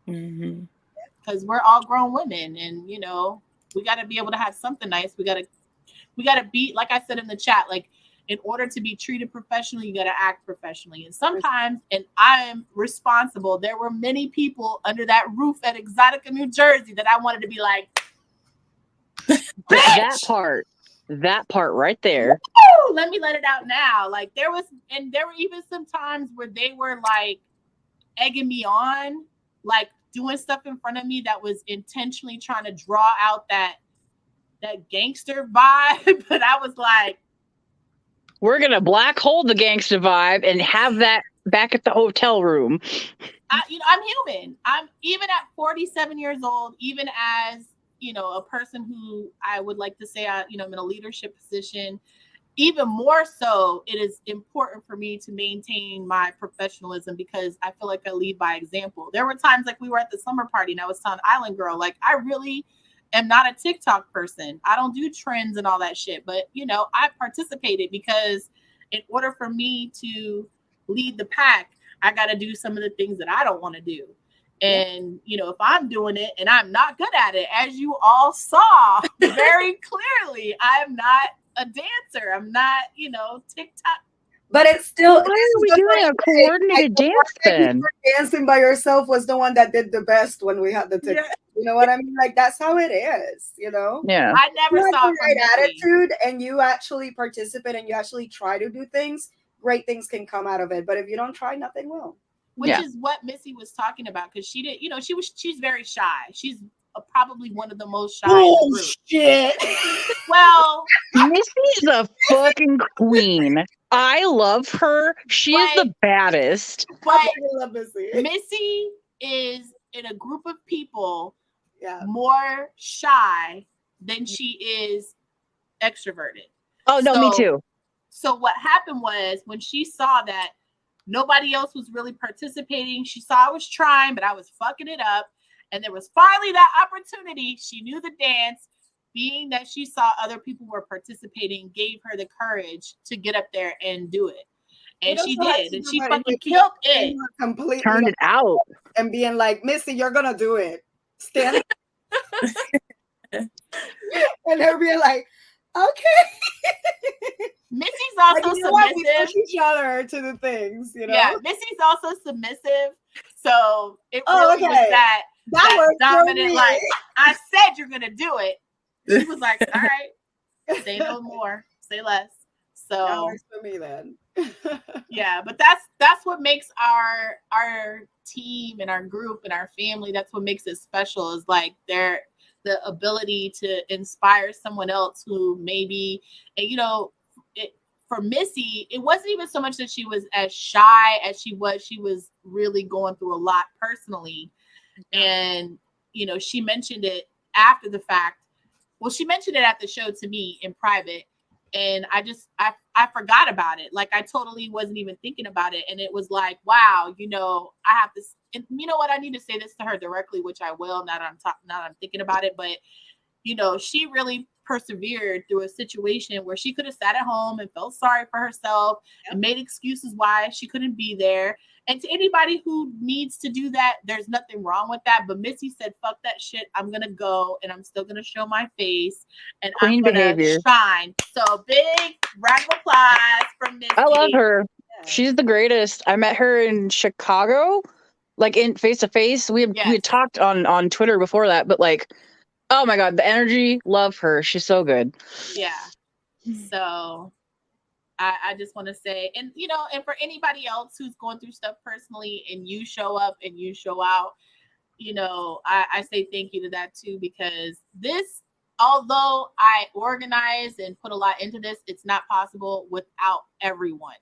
B: Because we're all grown women, and you know, we got to be able to have something nice. We got to be, like I said in the chat, like, in order to be treated professionally, you got to act professionally. And sometimes, and I'm responsible, there were many people under that roof at Exxxotica, New Jersey that I wanted to be like,
D: that part right there.
B: Woo! Let me let it out now. Like, there were even some times where they were like egging me on, like doing stuff in front of me that was intentionally trying to draw out that gangster vibe. But I was like,
D: we're going to black hole the gangster vibe and have that back at the hotel room.
B: I'm human. I'm, even at 47 years old, even as, you know, a person who I would like to say, you know, I'm in a leadership position, even more so, it is important for me to maintain my professionalism because I feel like I lead by example. There were times like we were at the summer party and I was telling Island Girl, like, I really am not a TikTok person. I don't do trends and all that shit. But, you know, I participated because in order for me to lead the pack, I got to do some of the things that I don't want to do. And, you know, if I'm doing it and I'm not good at it, as you all saw very clearly, I'm not a dancer. I'm not, you know, TikTok.
A: But it's still.
D: Why are we doing a coordinated dance then?
A: Dancing by yourself was the one that did the best when we had the TikTok. Yeah. You know what I mean? Like, that's how it is, you know?
D: Yeah.
B: I never saw
A: the right attitude and you actually participate and you actually try to do things, great things can come out of it. But if you don't try, nothing will.
B: Which is what Missy was talking about, because she did, you know, she's very shy. She's probably one of the most shy.
A: Oh shit!
B: Well,
D: Missy is a fucking queen. I love her. She is the baddest.
B: But I love Missy. Missy is in a group of people more shy than she is extroverted.
D: Oh no, me too.
B: So what happened was when she saw that nobody else was really participating, she saw I was trying, but I was fucking it up. And there was finally that opportunity. She knew the dance. Being that she saw other people were participating, gave her the courage to get up there and do it. And she did. And she fucking killed it.
A: Completely
D: turned it out.
A: And being like, Missy, you're going to do it. Stand. And her being like, okay.
B: Missy's also submissive.
A: We push each other to the things, you know?
B: Yeah, Missy's also submissive. So it really was that dominant, like, I said you're gonna do it. She was like, all right, say no more, say less. So
A: that works for me then.
B: yeah, but that's what makes our team and our group and our family, that's what makes it special, is like the ability to inspire someone else who maybe, and you know, for Missy, it wasn't even so much that she was as shy as she was really going through a lot personally. And, you know, she mentioned it after the fact. Well, she mentioned it at the show to me in private. And I forgot about it. Like, I totally wasn't even thinking about it. And it was like, wow, you know, I have to, and you know what? I need to say this to her directly, which I will now that I'm thinking about it. But, you know, she really persevered through a situation where she could have sat at home and felt sorry for herself and made excuses why she couldn't be there. And to anybody who needs to do that, there's nothing wrong with that. But Missy said, fuck that shit. I'm going to go and I'm still going to show my face and I'm going to shine. So big round of applause for Missy.
D: I love her. Yeah. She's the greatest. I met her in Chicago, like in face to face. We had talked on Twitter before that, but like, oh my God, the energy, love her. She's so good.
B: Yeah. So I just want to say, and you know, and for anybody else who's going through stuff personally and you show up and you show out, you know, I say thank you to that too, because this, although I organize and put a lot into this, it's not possible without everyone.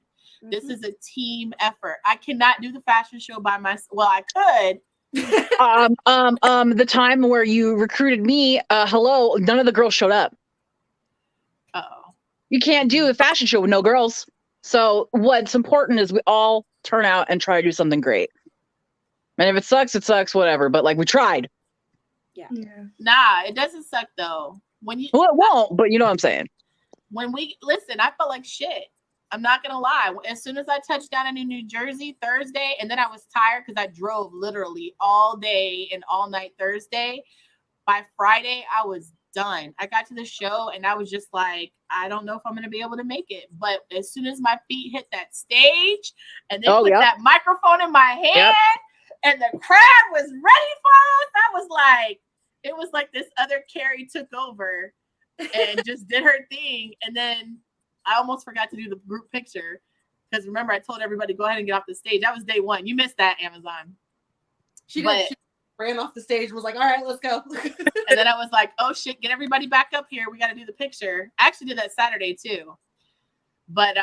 B: Mm-hmm. This is a team effort. I cannot do the fashion show by myself. Well, I could.
D: The time where you recruited me, hello, none of the girls showed up.
B: Uh-oh.
D: You can't do a fashion show with no girls. So what's important is we all turn out and try to do something great. And if it sucks, whatever. But like, we tried.
B: Yeah. Nah, it doesn't suck though. Well, it
D: won't, but you know what I'm saying.
B: When I felt like shit. I'm not gonna lie. As soon as I touched down in New Jersey Thursday, and then I was tired because I drove literally all day and all night Thursday. By Friday, I was done. I got to the show and I was just like, I don't know if I'm gonna be able to make it. But as soon as my feet hit that stage and they put that microphone in my hand and the crowd was ready for us, I was like, it was like this other Carrie took over and just did her thing. And then I almost forgot to do the group picture because remember I told everybody go ahead and get off the stage. That was day one. You missed that, Amazon.
C: She ran off the stage and was like, all right, let's go.
B: And then I was like, oh shit, get everybody back up here. We got to do the picture. I actually did that Saturday too. But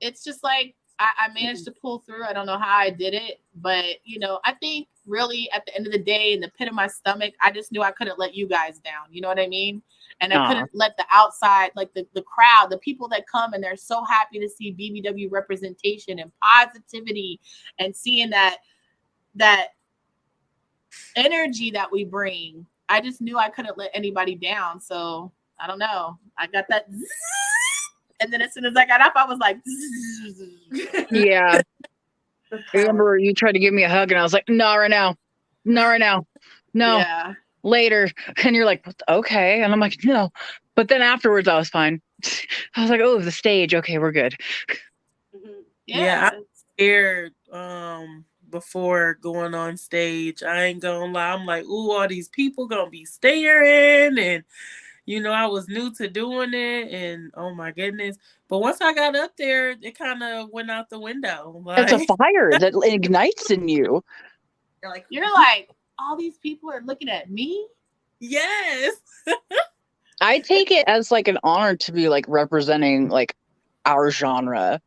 B: it's just like I managed to pull through. I don't know how I did it, but you know, I think really at the end of the day, in the pit of my stomach, I just knew I couldn't let you guys down. You know what I mean? And I couldn't let the outside, like the crowd, the people that come and they're so happy to see BBW representation and positivity and seeing that energy that we bring. I just knew I couldn't let anybody down. So I don't know. I got that. And then as soon as I got up, I was like,
D: yeah. I remember you tried to give me a hug and I was like, not right now. Not right now. No.
B: Yeah.
D: Later. And you're like, okay. And I'm like, no. But then afterwards I was fine. I was like, oh, the stage. Okay, we're good.
E: Yeah, I'm scared before going on stage. I ain't gonna lie. I'm like, ooh, all these people gonna be staring. And, you know, I was new to doing it. And oh my goodness. But once I got up there, it kind of went out the window.
D: Like, it's a fire that ignites in you.
B: You're like, all these people are looking at me?
E: Yes.
D: I take it as like an honor to be like representing like our genre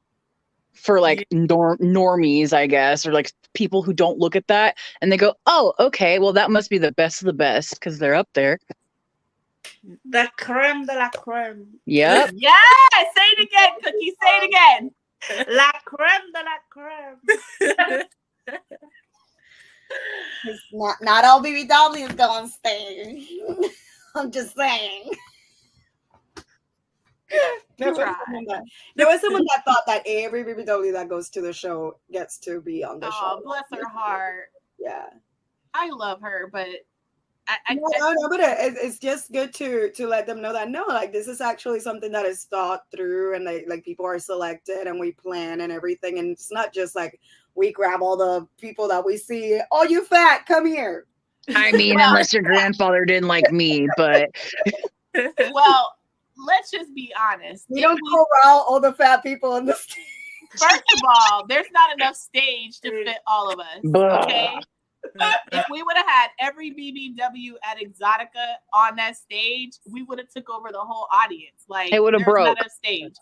D: for like normies, I guess, or like people who don't look at that and they go, oh, okay, well that must be the best of the best because they're up there.
F: The creme de la creme.
D: Yep.
B: Yeah, say it again, Cookie. Say it again.
F: La creme de la creme.
A: Not all BBWs go on stage. I'm just saying. There was someone that thought that every BBW that goes to the show gets to be on the show.
B: Oh, bless her heart.
A: Yeah.
B: I love her, but
A: but it's just good to let them know that no, like this is actually something that is thought through and like people are selected and we plan and everything, and it's not just like we grab all the people that we see. Oh, you fat, come here.
D: I mean, unless your grandfather didn't like me, but
B: Well, let's just be honest.
A: We don't corral all the fat people on the stage.
B: First of all, there's not enough stage to fit all of us. Okay. If we would have had every BBW at Exxxotica on that stage, we would have took over the whole audience. Like
D: it would have broke.
B: Not enough stage.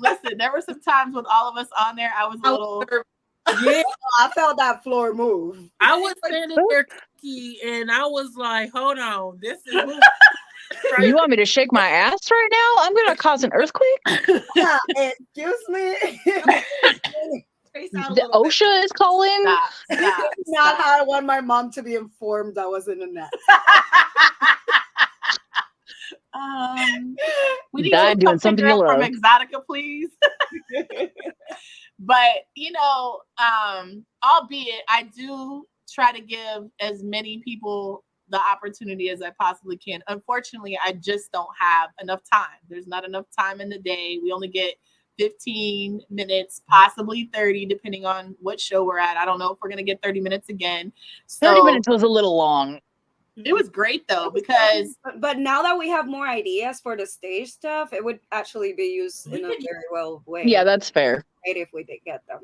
B: Listen, there were some times with all of us on there. I was a little.
E: Yeah,
A: I felt that floor move.
E: I was standing there, and I was like, "Hold on, this is moving."
D: You want me to shake my ass right now? I'm gonna cause an earthquake.
A: Yeah, excuse me.
D: The OSHA is calling.
B: Stop,
A: Not how I want my mom to be informed I was in the net.
B: We need
D: God, doing something you
B: from
D: love.
B: Exxxotica, please. But albeit I do try to give as many people the opportunity as I possibly can. Unfortunately, I just don't have enough time. There's not enough time in the day. We only get 15 minutes, possibly 30, depending on what show we're at. I don't know if we're gonna get 30 minutes again. So
D: 30 minutes was a little long.
B: it was great though, because
A: But now that we have more ideas for the stage stuff, it would actually be used in a very well way.
D: Yeah, that's fair.
A: Right, if we did get them.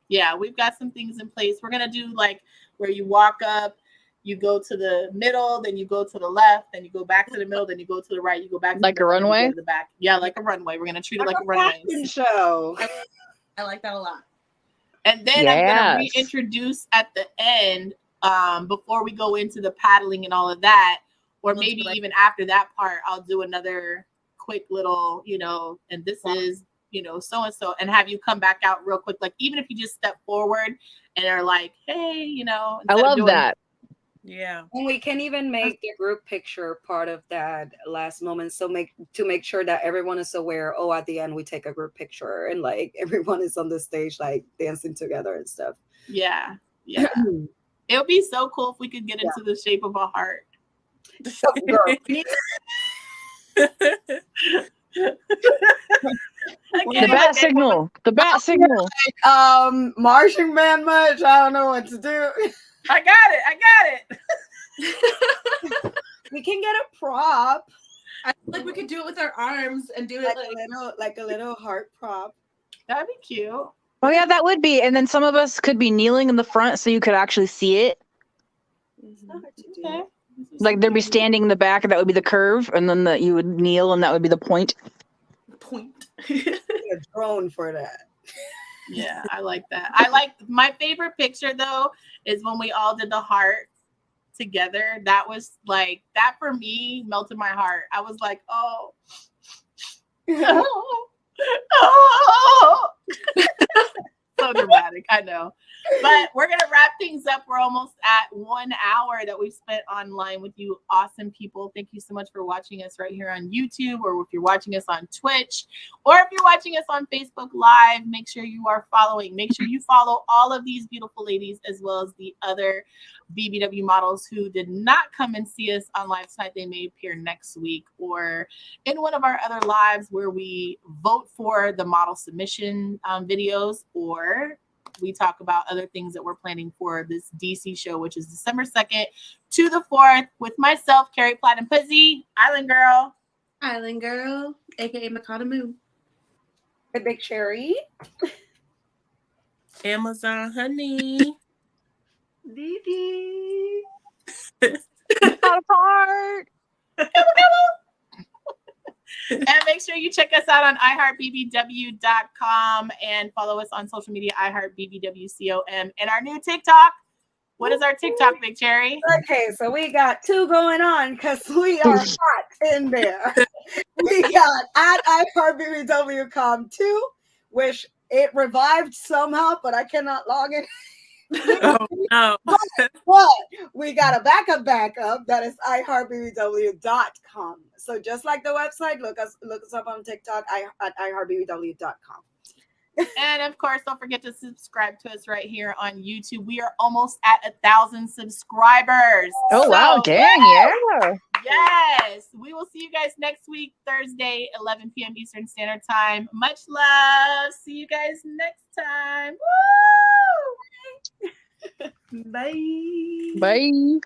B: yeah, we've got some things in place. We're gonna do like where you walk up, you go to the middle, then you go to the left, then you go back to the middle, then you go to the right, you go back to
D: Like
B: the
D: a
B: middle, then you go
D: runway?
B: to the back. Yeah, like a runway. We're gonna treat it like a runway.
A: Fashion show.
C: I like that a lot.
B: And then I'm gonna
D: Yes.
B: reintroduce at the end, before we go into the paddling and all of that, or
C: Looks
B: maybe
C: like-
B: even after that part, I'll do another quick little, and this is, so and so, and have you come back out real quick. Like even if you just step forward and are like, hey,
D: I
B: instead of
D: love
B: doing-
D: that.
E: Yeah.
A: And we can even make the group picture part of that last moment. So make sure that everyone is aware. Oh, at the end we take a group picture and like everyone is on the stage like dancing together and stuff.
B: Yeah. It would be so cool if we could get into the shape of a heart.
A: So, girl,
D: The bat signal. The bat signal.
A: marching band much. I don't know what to do.
B: I got it.
A: We can get a prop,
C: I feel like we could do it with our arms and do it
A: like a little heart prop.
B: That'd be cute.
D: Oh yeah, that would be. And then some of us could be kneeling in the front so you could actually see it.
B: Okay.
D: Like there'd be standing in the back, and that would be the curve, and then you would kneel, and that would be the point.
C: point.
A: A drone for that.
B: Yeah, I like that. I like my favorite picture though is when we all did the heart together. That was like that for me melted my heart. I was like, oh. So dramatic, I know. But we're gonna wrap things up. We're almost at 1 hour that we've spent online with you awesome people. Thank you so much for watching us right here on YouTube, or if you're watching us on Twitch, or if you're watching us on Facebook Live, make sure you are following. Make sure you follow all of these beautiful ladies as well as the other BBW models who did not come and see us on live tonight. They may appear next week or in one of our other lives where we vote for the model submission videos, or we talk about other things that we're planning for this DC show, which is December 2nd to the 4th with myself, Carrie Platt and Puzzy, Island Girl,
C: aka Makana Moo.
A: The big cherry.
E: Amazon honey.
A: Dee.
D: Apart.
B: and make sure you check us out on iHeartBBW.com and follow us on social media, iHeartBBWCOM, and our new TikTok. What is our TikTok, Big Cherry?
A: Okay, so we got two going on because we are hot in there. We got at iHeartBBW.com2, which it revived somehow, but I cannot log in.
E: Oh no.
A: But we got a backup that is iHeartBBW.com. So just like the website, look us up on TikTok at iHeartBBW.com.
B: And of course, don't forget to subscribe to us right here on YouTube. We are almost at 1,000 subscribers.
D: Oh wow,
B: So,
D: dang, yeah.
B: yes, we will see see you guys next week, Thursday, 11 p.m. Eastern Standard Time. Much love. See you guys next time. Woo!
F: Bye.
D: Bye.